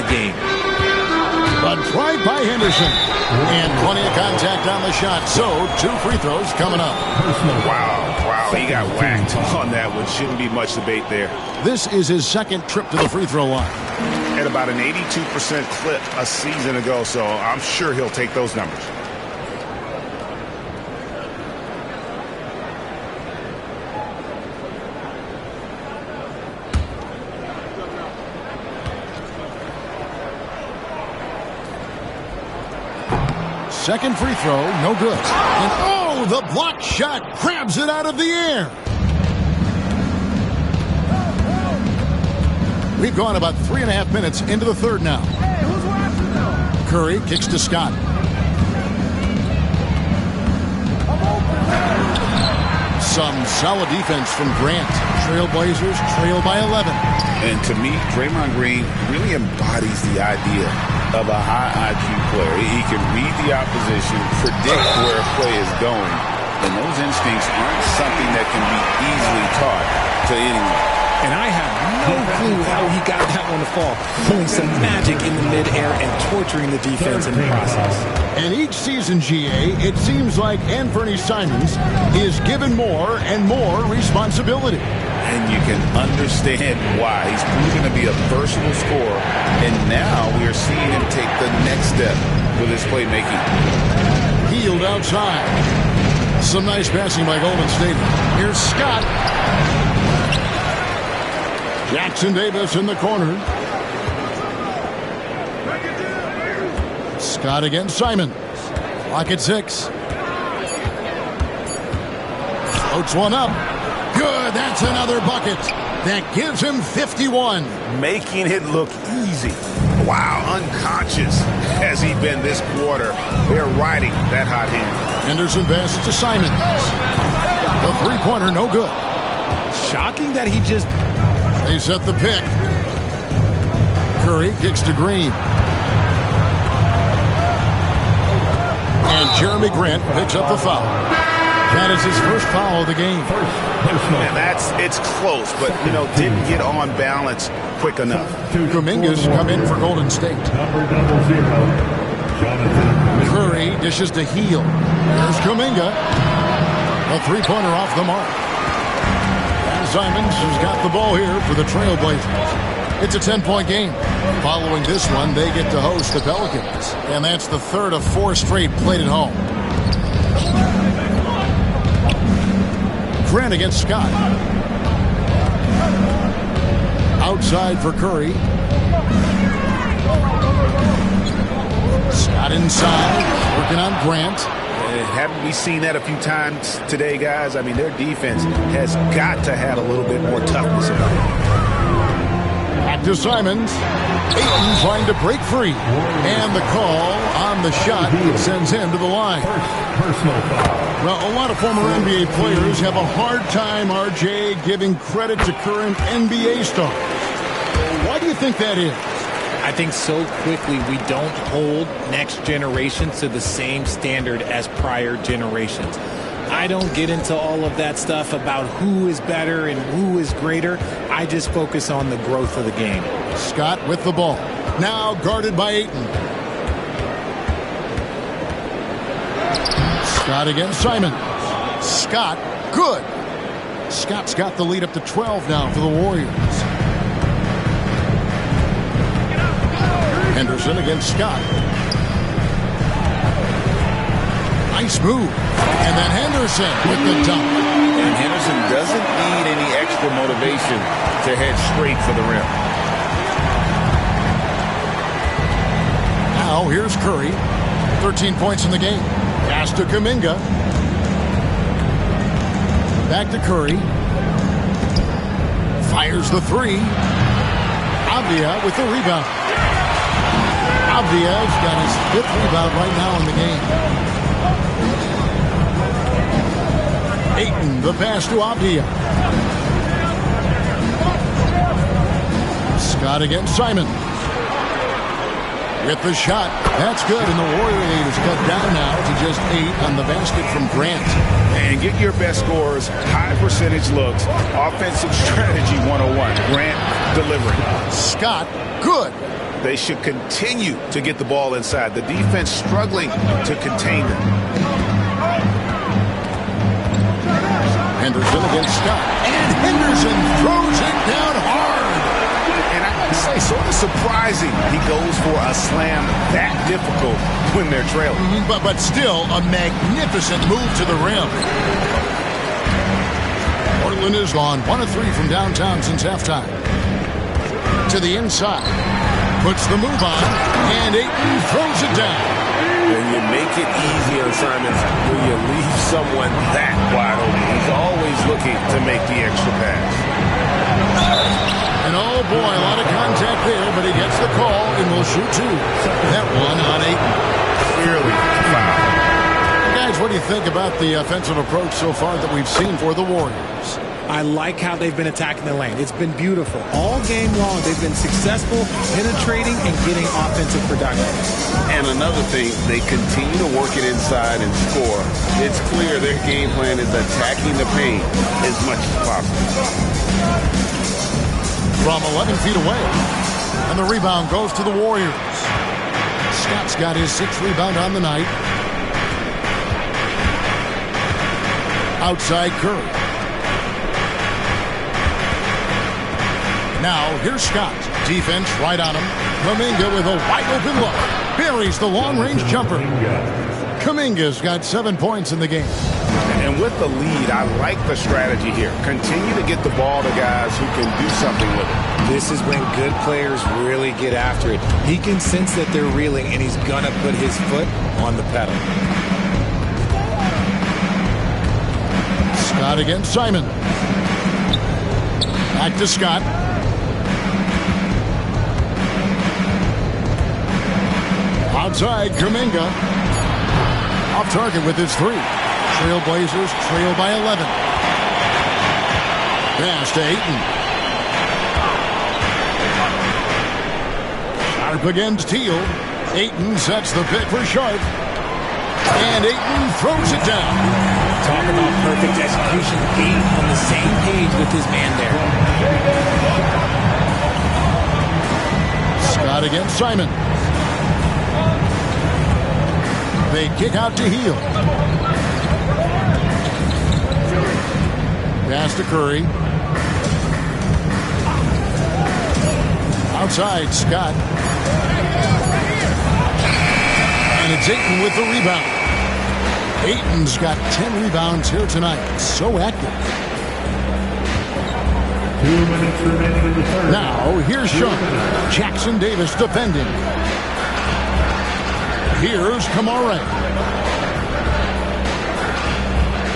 [SPEAKER 3] game.
[SPEAKER 1] But tried by Henderson. And plenty of contact on the shot. So 2 free throws coming up.
[SPEAKER 5] Wow, he got whacked on that one. Shouldn't be much debate there.
[SPEAKER 1] This is his second trip to the free throw line.
[SPEAKER 5] At about an 82% clip a season ago, so I'm sure he'll take those numbers.
[SPEAKER 1] Second free throw, no good. And oh, the block shot grabs it out of the air. We've gone about 3.5 minutes into the third now. Curry kicks to Scott. Some solid defense from Grant. Trailblazers trail by 11.
[SPEAKER 2] And to me, Draymond Green really embodies the idea of a high IQ player. He can read the opposition, predict where a play is going, and those instincts aren't something that can be easily taught to anyone.
[SPEAKER 3] And I have no clue how he got that one to fall. Pulling some magic in the midair and torturing the defense in the process.
[SPEAKER 1] And each season, GA, it seems like Anthony Simons is given more and more responsibility.
[SPEAKER 2] And you can understand why. He's proven to be a versatile scorer, and now we are seeing him take the next step with his playmaking.
[SPEAKER 1] Healed outside. Some nice passing by Golden State. Here's Scott. Jackson Davis in the corner. Scott against Simon. Clock at 6. Floats one up. Good. That's another bucket. That gives him 51.
[SPEAKER 5] Making it look easy. Wow, unconscious has he been this quarter. They're riding that hot hand.
[SPEAKER 1] Henderson passes to Simons. The three-pointer, no good.
[SPEAKER 3] Shocking that he just...
[SPEAKER 1] They set the pick. Curry kicks to Green. And Jeremy Grant picks up the foul. That is his first foul of the game.
[SPEAKER 5] And it's close, but, didn't get on balance quick enough.
[SPEAKER 1] Kuminga's come in for Golden State. Curry dishes to Heel. There's Kuminga. A three-pointer off the mark. And Simons has got the ball here for the Trailblazers. It's a 10-point game. Following this one, they get to host the Pelicans. And that's the third of 4 straight played at home. Grant against Scott. Outside for Curry. Scott inside, working on Grant.
[SPEAKER 5] Haven't we seen that a few times today, guys? I mean, their defense has got to have a little bit more toughness about it.
[SPEAKER 1] Back to Simons. Ayton trying to break free. And the call on the shot sends him to the line.
[SPEAKER 7] Personal foul.
[SPEAKER 1] Well, a lot of former NBA players have a hard time, RJ, giving credit to current NBA stars. Why do you think that is?
[SPEAKER 3] I think so quickly we don't hold next generation to the same standard as prior generations. I don't get into all of that stuff about who is better and who is greater. I just focus on the growth of the game.
[SPEAKER 1] Scott with the ball. Now guarded by Ayton. Scott against Simon. Scott, good. Scott's got the lead up to 12 now for the Warriors. Henderson against Scott. Nice move. And then Henderson with the dunk.
[SPEAKER 2] And Henderson doesn't need any extra motivation to head straight for the rim.
[SPEAKER 1] Now here's Curry. 13 points in the game. Pass to Kuminga. Back to Curry. Fires the three. Avdia with the rebound. Avdia's got his 5th rebound right now in the game. Ayton, the pass to Avdia. Scott against Simon. With the shot. That's good, and the Warrior lead is cut down now to just 8 on the basket from Grant.
[SPEAKER 5] And get your best scorers, high percentage looks, offensive strategy 101. Grant delivering.
[SPEAKER 1] Scott, good.
[SPEAKER 5] They should continue to get the ball inside. The defense struggling to contain them.
[SPEAKER 1] Henderson against Scott. And Henderson throws it down hard.
[SPEAKER 5] And I gotta say, sort of surprising he goes for a slam that difficult when they're trailing.
[SPEAKER 1] But still a magnificent move to the rim. Portland is gone 1 of 3 from downtown since halftime. To the inside. Puts the move on. And Ayton throws it down.
[SPEAKER 8] When you make it easy on Simons, when you leave someone that wide open, he's always looking to make the extra pass.
[SPEAKER 1] And oh boy, a lot of contact there, but he gets the call and will shoot 2. That one on Ayton.
[SPEAKER 5] Clearly foul.
[SPEAKER 1] Guys, what do you think about the offensive approach so far that we've seen for the Warriors?
[SPEAKER 3] I like how they've been attacking the lane. It's been beautiful. All game long, they've been successful penetrating and getting offensive production.
[SPEAKER 8] And another thing, they continue to work it inside and score. It's clear their game plan is attacking the paint as much as possible.
[SPEAKER 1] From 11 feet away. And the rebound goes to the Warriors. Scott's got his 6th rebound on the night. Outside Curry. Now, here's Scott. Defense right on him. Kuminga with a wide-open look. Buries the long-range jumper. Kuminga's got 7 points in the game.
[SPEAKER 5] And with the lead, I like the strategy here. Continue to get the ball to guys who can do something with it.
[SPEAKER 3] This is when good players really get after it. He can sense that they're reeling, and he's going to put his foot on the pedal.
[SPEAKER 1] Scott against Simon. Back to Scott. Outside, Kuminga. Off target with his 3. Trailblazers trail by 11. Pass to Ayton. Sharp against Teal. Ayton sets the pick for Sharp. And Ayton throws it down.
[SPEAKER 3] Talk about perfect execution. 8 on the same page with his man there.
[SPEAKER 1] Scott against Simon. They kick out to Heel. Pass to Curry. Outside, Scott. And it's Ayton with the rebound. Ayton's got 10 rebounds here tonight. So active.
[SPEAKER 7] 2 minutes remaining in the third.
[SPEAKER 1] Now, here's Sean. Jackson Davis defending. Here's Kamara.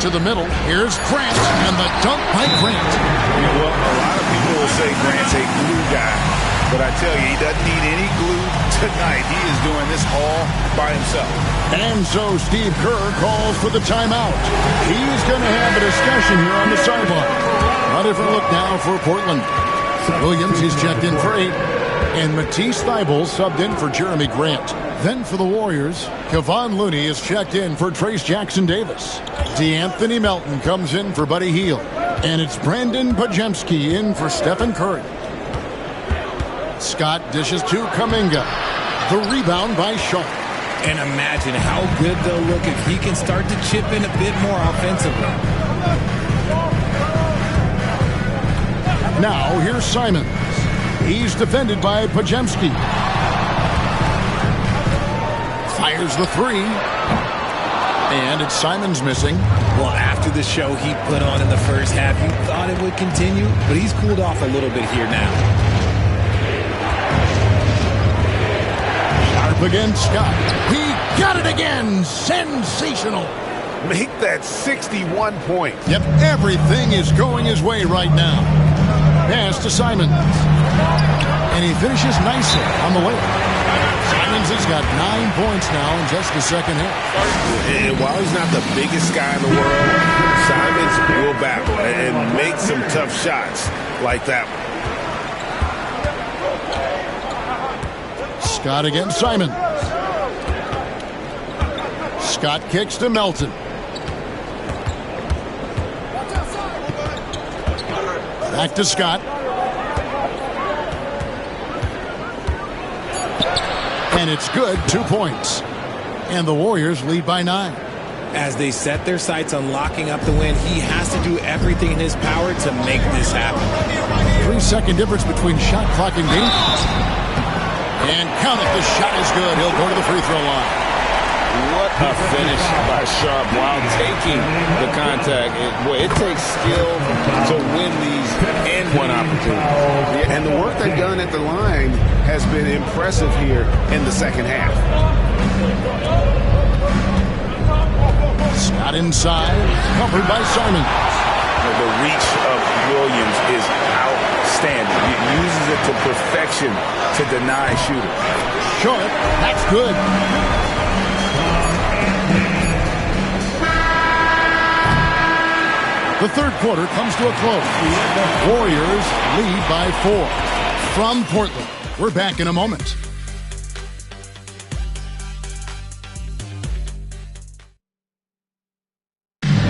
[SPEAKER 1] To the middle. Here's Grant. And the dunk by Grant.
[SPEAKER 5] You know what? A lot of people will say Grant's a glue guy. But I tell you, he doesn't need any glue tonight. He is doing this all by himself.
[SPEAKER 1] And so Steve Kerr calls for the timeout. He's going to have a discussion here on the sideline. A different look now for Portland. Williams, he's checked in for 8. And Matisse Thybulle subbed in for Jeremy Grant. Then for the Warriors, Kevon Looney is checked in for Trace Jackson Davis. DeAnthony Melton comes in for Buddy Hield. And it's Brandon Pajemski in for Stephen Curry. Scott dishes to Kuminga. The rebound by Shaw.
[SPEAKER 3] And imagine how good they'll look if he can start to chip in a bit more offensively.
[SPEAKER 1] Now here's Simons. He's defended by Pajemski. Fires the 3. And it's Simons missing.
[SPEAKER 3] Well, after the show he put on in the first half, you thought it would continue, but he's cooled off a little bit here now.
[SPEAKER 1] Sharp against Scott. He got it again. Sensational.
[SPEAKER 5] Make that 61 points.
[SPEAKER 1] Yep, everything is going his way right now. Pass to Simons. And he finishes nicely on the way. Simons has got 9 points now in just the second half.
[SPEAKER 8] And while he's not the biggest guy in the world, Simons will battle and make some tough shots like that one.
[SPEAKER 1] Scott against Simons. Scott kicks to Melton. Back to Scott. And it's good, 2 points. And the Warriors lead by 9.
[SPEAKER 3] As they set their sights on locking up the win, he has to do everything in his power to make this happen.
[SPEAKER 1] 3-second difference between shot clock and game. And count it, the shot is good. He'll go to the free throw line.
[SPEAKER 2] What a finish by Sharp while taking the contact. It takes skill to win these and-one opportunities. And the work they've done at the line has been impressive here in the second half.
[SPEAKER 1] Scott inside, covered by Simon.
[SPEAKER 2] The reach of Williams is outstanding. He uses it to perfection to deny shooters.
[SPEAKER 1] Short, that's good. The third quarter comes to a close. Warriors lead by 4. From Portland, we're back in a moment.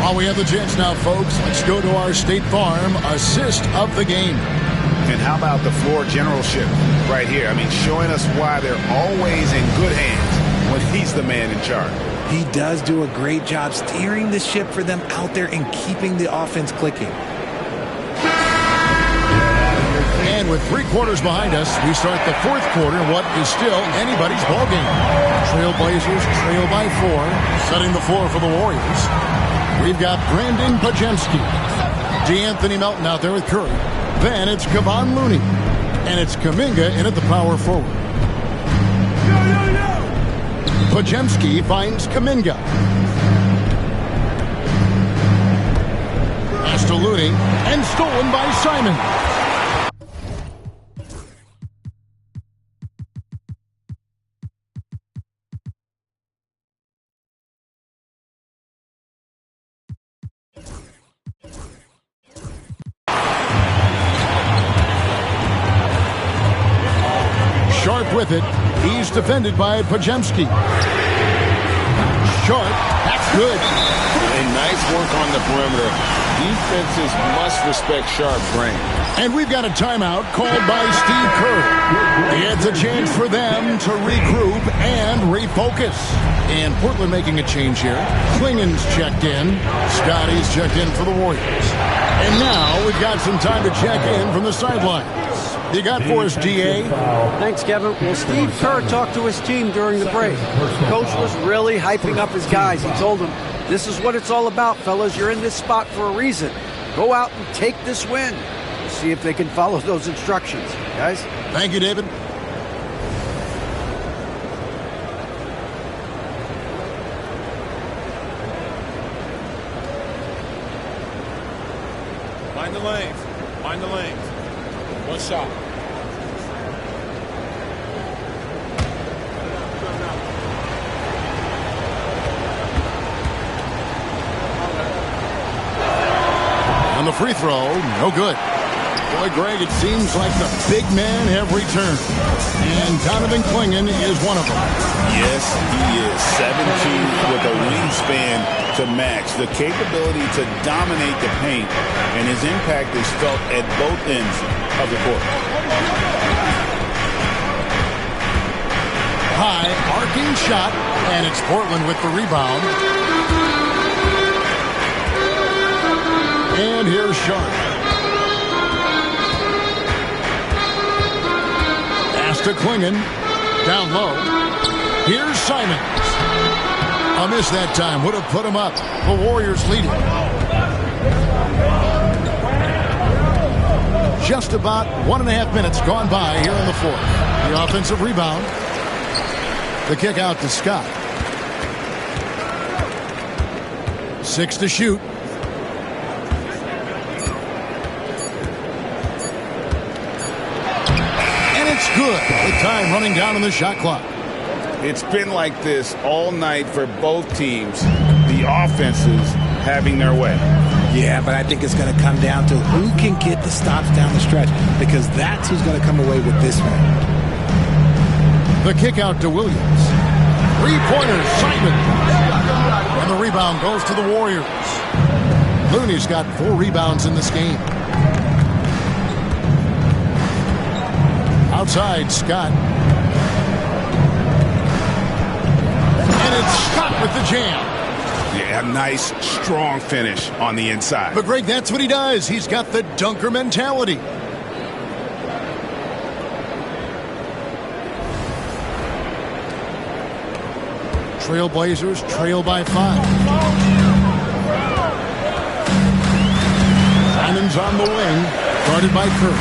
[SPEAKER 1] While we have the chance now, folks, let's go to our State Farm assist of the game.
[SPEAKER 5] And how about the floor generalship right here? I mean, showing us why they're always in good hands when he's the man in charge.
[SPEAKER 3] He does do a great job steering the ship for them out there and keeping the offense clicking.
[SPEAKER 1] And with 3 quarters behind us, we start the fourth quarter in what is still anybody's ballgame. Trailblazers trail by 4, setting the floor for the Warriors. We've got Brandon Pajemski, DeAnthony Melton out there with Curry. Then it's Kevon Looney, and it's Kuminga in at the power forward. Pajemski finds Kuminga. Pass to Looney, and stolen by Simon. Sharp with it. He's defended by Pajemski. Sharp, that's good.
[SPEAKER 2] And nice work on the perimeter. Defenses must respect Sharp's range.
[SPEAKER 1] And we've got a timeout called by Steve Kerr. It's a chance for them to regroup and refocus. And Portland making a change here. Klingen's checked in. Scotty's checked in for the Warriors. And now we've got some time to check in from the sidelines. You got for us, DA?
[SPEAKER 6] Thanks, Kevin. Well, Steve Kerr talked to his team during the break. Coach was really hyping up his guys. He told them, this is what it's all about, fellas. You're in this spot for a reason. Go out and take this win. See if they can follow those instructions. Guys?
[SPEAKER 1] Thank you, David.
[SPEAKER 13] Mind the lanes. Mind the lanes. One shot.
[SPEAKER 1] On the free throw, no good. Boy, Greg, it seems like the big men have returned. And Donovan Klingen is one of them.
[SPEAKER 2] Yes, he is. 7'2" with a wingspan to match. The capability to dominate the paint, and his impact is felt at both ends of the court.
[SPEAKER 1] High, arcing shot, and it's Portland with the rebound. And here's Sharp. Pass to Klingen. Down low. Here's Simons. A miss that time. Would have put him up. The Warriors lead it. Just about 1.5 minutes gone by here in the fourth. The offensive rebound. The kick out to Scott. 6 to shoot. And it's good. The time running down on the shot clock.
[SPEAKER 2] It's been like this all night for both teams. The offenses having their way.
[SPEAKER 3] Yeah, but I think it's going to come down to who can get the stops down the stretch, because that's who's going to come away with this one.
[SPEAKER 1] The kick out to Williams. 3-pointers, Simon. And the rebound goes to the Warriors. Looney's got 4 rebounds in this game. Outside, Scott. jam.
[SPEAKER 5] Yeah, a nice, strong finish on the inside.
[SPEAKER 1] But, Greg, that's what he does. He's got the dunker mentality. Trailblazers trail by 5. Simon's on the wing, guarded by Kirk.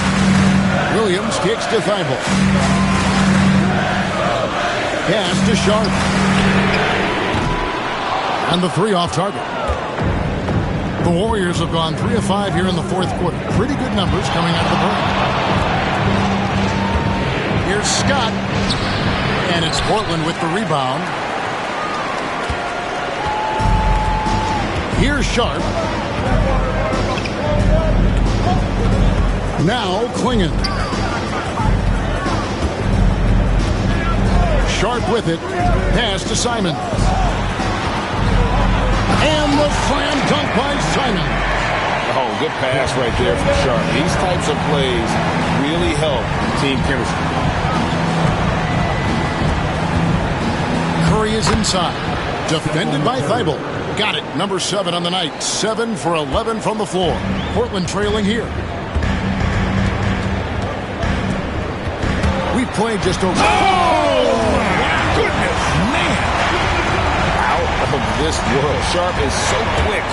[SPEAKER 1] Williams kicks to Thibault. Pass to Sharp. And the 3 off target. The Warriors have gone 3 of 5 here in the fourth quarter. Pretty good numbers coming out of the break. Here's Scott. And it's Portland with the rebound. Here's Sharp. Now Klingon. Sharp with it. Pass to Simon. And the slam dunk by Simon.
[SPEAKER 2] Oh, good pass right there from Sharp. These types of plays really help team chemistry.
[SPEAKER 1] Curry is inside. Defended by Thibault. Got it. Number 7 on the night. 7 for 11 from the floor. Portland trailing here. We've played just over.
[SPEAKER 2] Oh, goodness, man. Out of this world. Sharp is so quick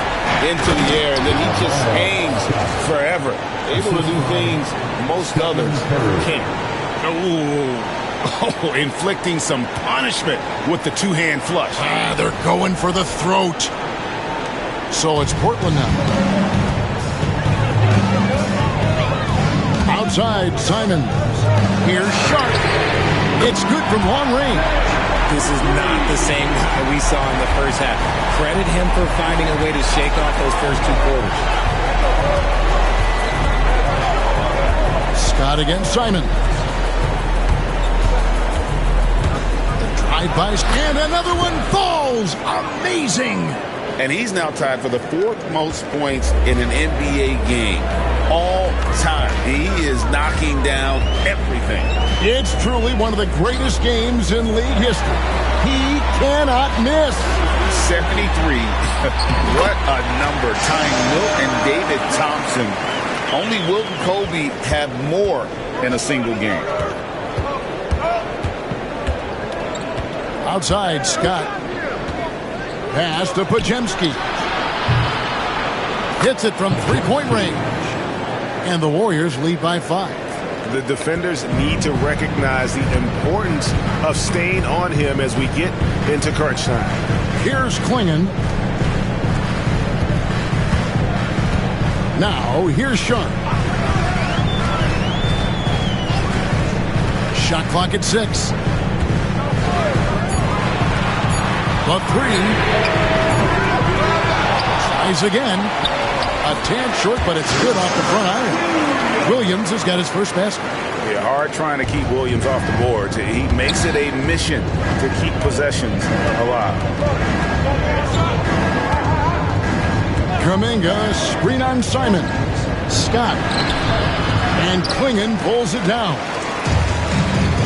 [SPEAKER 2] into the air, and then he just hangs forever. Able to do things most others can't.
[SPEAKER 5] Oh, inflicting some punishment with the two-hand flush.
[SPEAKER 1] They're going for the throat. So it's Portland now. Outside, Simon. Here's Sharp. It's good from long range.
[SPEAKER 3] This is not the same guy we saw in the first half. Credit him for finding a way to shake off those first 2 quarters.
[SPEAKER 1] Scott against Simon. And another one falls. Amazing.
[SPEAKER 2] And he's now tied for the 4th most points in an NBA game all time. He is knocking down everything.
[SPEAKER 1] It's truly one of the greatest games in league history. He cannot miss.
[SPEAKER 2] 73. What a number. Tying Wilt and David Thompson. Only Wilt and Kobe have more in a single game.
[SPEAKER 1] Outside, Scott. Pass to Pajemski. Hits it from 3-point range. And the Warriors lead by 5.
[SPEAKER 5] The defenders need to recognize the importance of staying on him as we get into crunch time.
[SPEAKER 1] Here's Klingon. Now, here's Sharp. Shot clock at 6. The 3. Tries again. A tad short, but it's good off the front iron. Williams has got his first basket.
[SPEAKER 5] Yeah, hard trying to keep Williams off the boards. He makes it a mission to keep possessions alive.
[SPEAKER 1] Kuminga, screen on Simon. Scott. And Klingon pulls it down.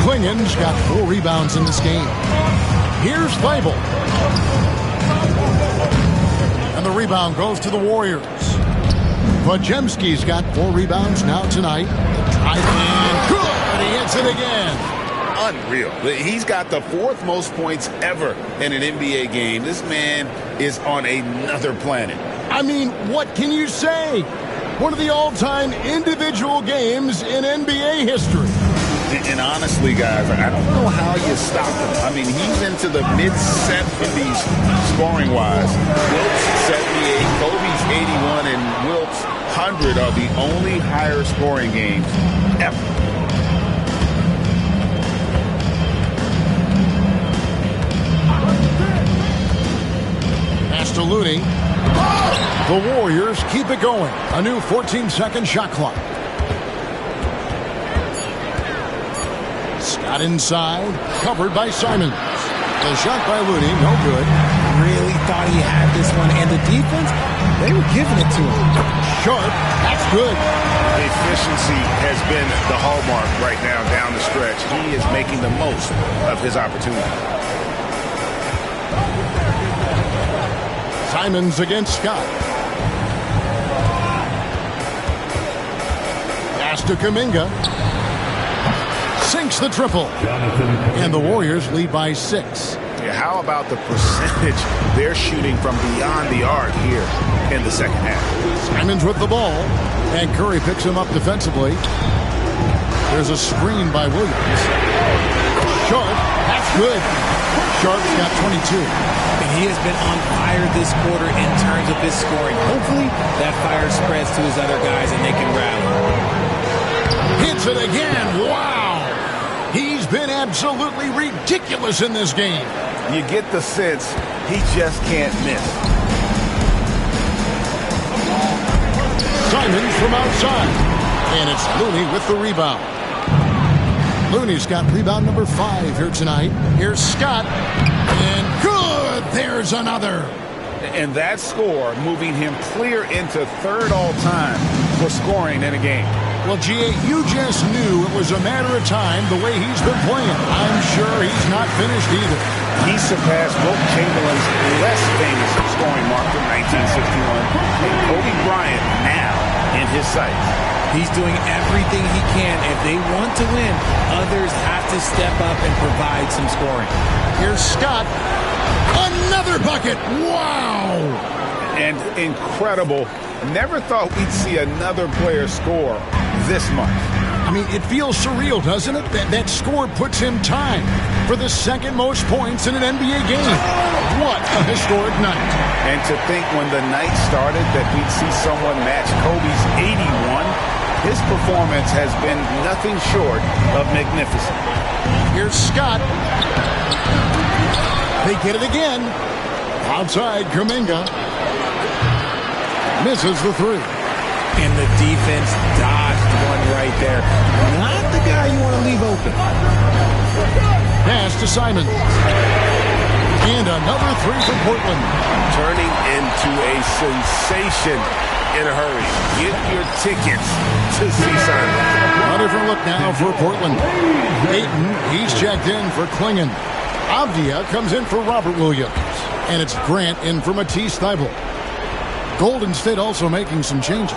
[SPEAKER 1] Klingon's got 4 rebounds in this game. Here's Thibault. And the rebound goes to the Warriors. Pajemski's got 4 rebounds now tonight. Drive in. Good. And he hits it again.
[SPEAKER 2] Unreal. He's got the 4th most points ever in an NBA game. This man is on another planet.
[SPEAKER 1] I mean, what can you say? One of the all-time individual games in NBA history.
[SPEAKER 2] And honestly, guys, I don't know how you stop him. I mean, he's into the mid-70s scoring-wise. Wilt's 78, Kobe's 81, and Wilt's 100 are the only higher scoring games ever.
[SPEAKER 1] Pass to Looney. The Warriors keep it going. A new 14-second shot clock. Scott inside, covered by Simon. The shot by Looney, no good.
[SPEAKER 3] Really thought he had this one, and the defense, they were giving it to him.
[SPEAKER 1] Sharp, that's good.
[SPEAKER 5] Efficiency has been the hallmark right now down the stretch. He is making the most of his opportunity.
[SPEAKER 1] Simons against Scott. Pass to Kuminga. Sinks the triple. And the Warriors lead by 6.
[SPEAKER 5] Yeah, how about the percentage they're shooting from beyond the arc here in the second half?
[SPEAKER 1] Simons with the ball. And Curry picks him up defensively. There's a screen by Williams. Sharp. That's good. Sharp's got 22.
[SPEAKER 3] And he has been on fire this quarter in terms of his scoring. Hopefully that fire spreads to his other guys and they can rally.
[SPEAKER 1] Hits it again. Wow. He's been absolutely ridiculous in this game.
[SPEAKER 5] You get the sense he just can't miss.
[SPEAKER 1] Simons from outside. And it's Looney with the rebound. Looney's got rebound number 5 here tonight. Here's Scott. And good. There's another.
[SPEAKER 5] And that score moving him clear into 3rd all-time for scoring in a game.
[SPEAKER 1] Well, G.A., you just knew it was a matter of time the way he's been playing. I'm sure he's not finished either.
[SPEAKER 5] He surpassed Wilt Chamberlain's less famous scoring mark from 1961 and Kobe Bryant now in his sights.
[SPEAKER 3] He's doing everything he can. If they want to win, others have to step up and provide some scoring.
[SPEAKER 1] Here's Scott. Another bucket. Wow.
[SPEAKER 5] And incredible. Never thought we'd see another player score this much.
[SPEAKER 1] I mean, it feels surreal, doesn't it? That score puts him tied for the 2nd most points in an NBA game. What a historic night.
[SPEAKER 5] And to think when the night started that we'd see someone match Kobe's 81, his performance has been nothing short of magnificent.
[SPEAKER 1] Here's Scott. They get it again. Outside, Kuminga. Misses the 3.
[SPEAKER 3] And the defense dodged one right there. Not the guy you want to leave open.
[SPEAKER 1] Pass to Simons. And another 3 from Portland.
[SPEAKER 8] Turning into a sensation in a hurry. Get your tickets to see Simons.
[SPEAKER 1] A different look now for Portland. Ayton, he's checked in for Klingon. Avdia comes in for Robert Williams. And it's Grant in for Matisse Thybulle. Golden State also making some changes.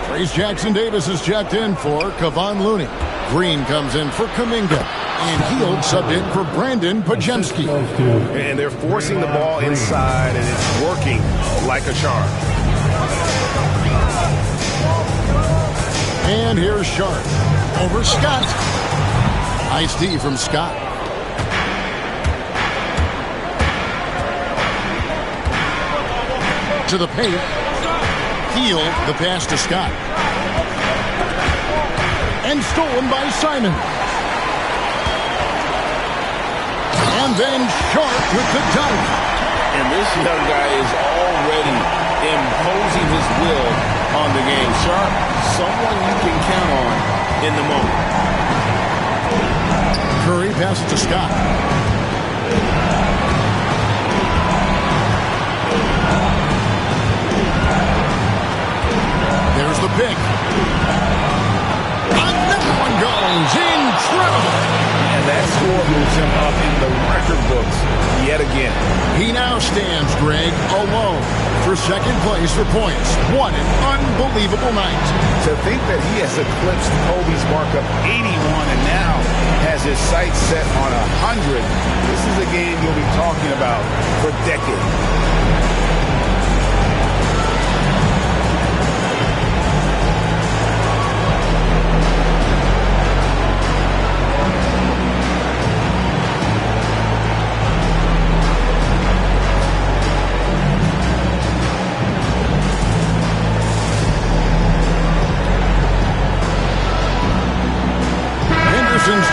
[SPEAKER 1] Trace Jackson-Davis is checked in for Kevon Looney. Green comes in for Kuminga. And Hield subbed in for Brandon Podziemski.
[SPEAKER 5] And they're forcing the ball inside, and it's working like a charm.
[SPEAKER 1] And here's Sharp over Scott. Nice D from Scott. To the paint. Hield the pass to Scott. And stolen by Simon. And then Sharp with the dunk.
[SPEAKER 8] And this young guy is already imposing his will on the game. Sharp, someone you can count on in the moment.
[SPEAKER 1] Curry passes to Scott. There's the pick. Another one goes. Incredible.
[SPEAKER 5] And that score moves him up in the record books yet again.
[SPEAKER 1] He now stands, Greg, alone for 2nd place for points. What an unbelievable night.
[SPEAKER 5] To think that he has eclipsed Kobe's mark of 81 and now has his sights set on 100. This is a game you'll be talking about for decades.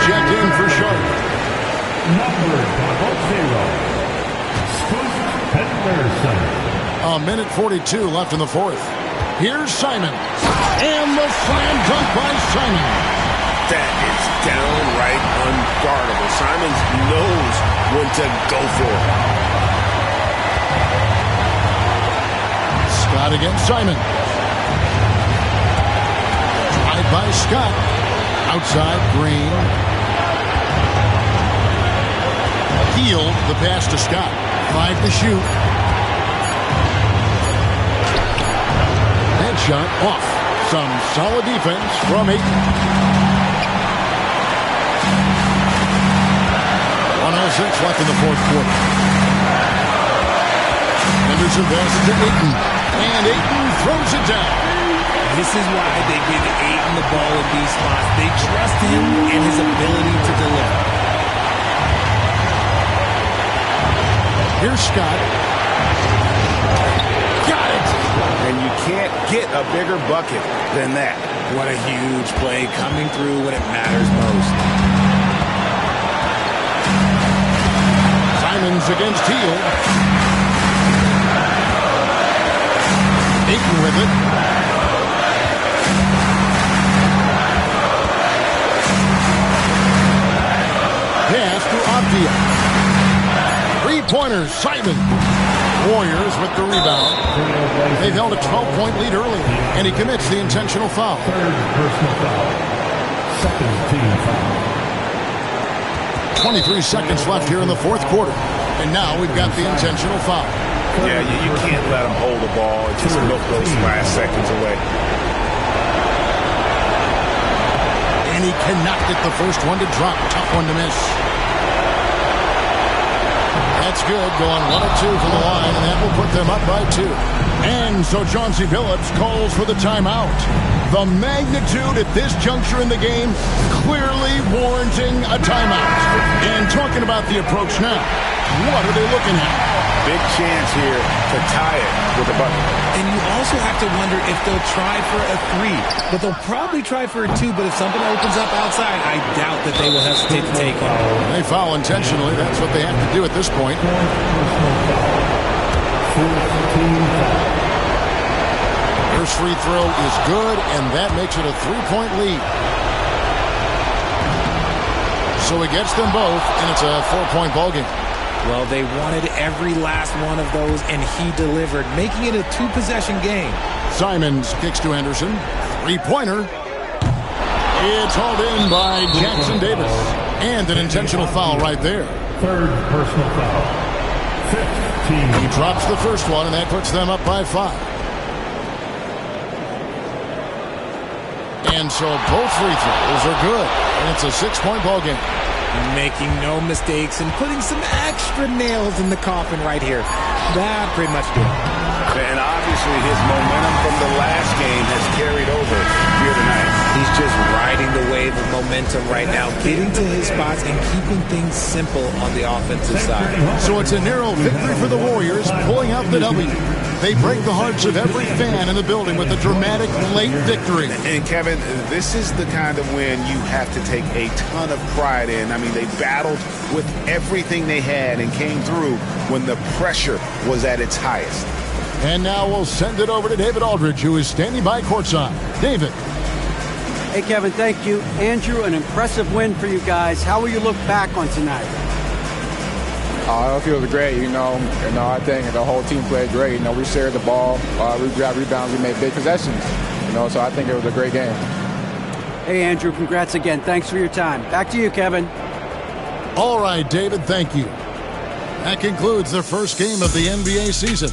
[SPEAKER 1] Checked in for Sharp.
[SPEAKER 7] Number 0, Scoot Henderson.
[SPEAKER 1] A minute 42 left in the 4th. Here's Simon. And the slam dunk by Simon.
[SPEAKER 8] That is downright unguardable. Simons knows when to go for it.
[SPEAKER 1] Scott against Simon. Drive by Scott. Outside, Green. Hield the pass to Scott. 5 to shoot. shot off. Some solid defense from Ayton. 1:06 left in the fourth quarter. Henderson passes to Ayton. And Ayton throws it down.
[SPEAKER 3] This is why they give Ayton the ball in these spots. They trust him and his ability to deliver.
[SPEAKER 1] Here's Scott. Got it!
[SPEAKER 5] And you can't get a bigger bucket than that.
[SPEAKER 3] What a huge play coming through when it matters most.
[SPEAKER 1] Simons against Teal. Ayton with it. Pass to Avdia. Three-pointers, Simon. Warriors with the rebound. They've held a 12-point lead early, and he commits the intentional foul.
[SPEAKER 7] Third personal foul. Second team foul.
[SPEAKER 1] 23 seconds left here in the fourth quarter, and now we've got the intentional foul.
[SPEAKER 5] Yeah, you can't let them hold the ball and just milk those last seconds away.
[SPEAKER 1] And he cannot get the first one to drop. Tough one to miss. That's good, going 1 of 2 from the line, and that will put them up by 2. And so Chauncey Billups calls for the timeout. The magnitude at this juncture in the game clearly warranting a timeout. And talking about the approach now, what are they looking at?
[SPEAKER 5] Big chance here to tie it with a bucket.
[SPEAKER 3] And you also have to wonder if they'll try for a 3. But they'll probably try for a 2. But if something opens up outside, I doubt that they will hesitate to take it.
[SPEAKER 1] They foul intentionally. That's what they have to do at this point. First free throw is good, and that makes it a 3-point lead. So he gets them both, and it's a 4-point ballgame.
[SPEAKER 3] Well, they wanted every last one of those, and he delivered, making it a 2-possession game.
[SPEAKER 1] Simons kicks to Henderson. Three-pointer. It's hauled in by Jackson Davis. And an intentional foul right there.
[SPEAKER 7] Third personal foul. Fifth team.
[SPEAKER 1] He drops the first one, and that puts them up by 5. And so both free throws are good. And it's a 6-point ballgame.
[SPEAKER 3] Making no mistakes and putting some extra nails in the coffin right here. That pretty much did it.
[SPEAKER 5] And obviously his momentum from the last game has carried over here tonight.
[SPEAKER 3] He's just riding the wave of momentum right now, getting to his spots and keeping things simple on the offensive side.
[SPEAKER 1] So it's a narrow victory for the Warriors, pulling out the W. They break the hearts of every fan in the building with a dramatic late victory.
[SPEAKER 5] And Kevin, this is the kind of win you have to take a ton of pride in. I mean, they battled with everything they had and came through when the pressure was at its highest.
[SPEAKER 1] And now we'll send it over to David Aldridge, who is standing by courtside. David.
[SPEAKER 6] Hey, Kevin, thank you. Andrew, an impressive win for you guys. How will you look back on tonight?
[SPEAKER 9] It feels great, I think the whole team played great. We shared the ball, we grabbed rebounds, we made big possessions, so I think it was a great game.
[SPEAKER 6] Hey, Andrew, congrats again. Thanks for your time. Back to you, Kevin.
[SPEAKER 1] All right, David, thank you. That concludes the first game of the NBA season.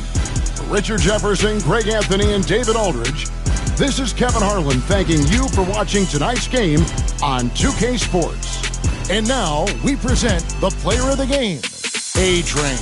[SPEAKER 1] Richard Jefferson, Greg Anthony, and David Aldridge. This is Kevin Harlan thanking you for watching tonight's game on 2K Sports. And now we present the player of the game, A-Train.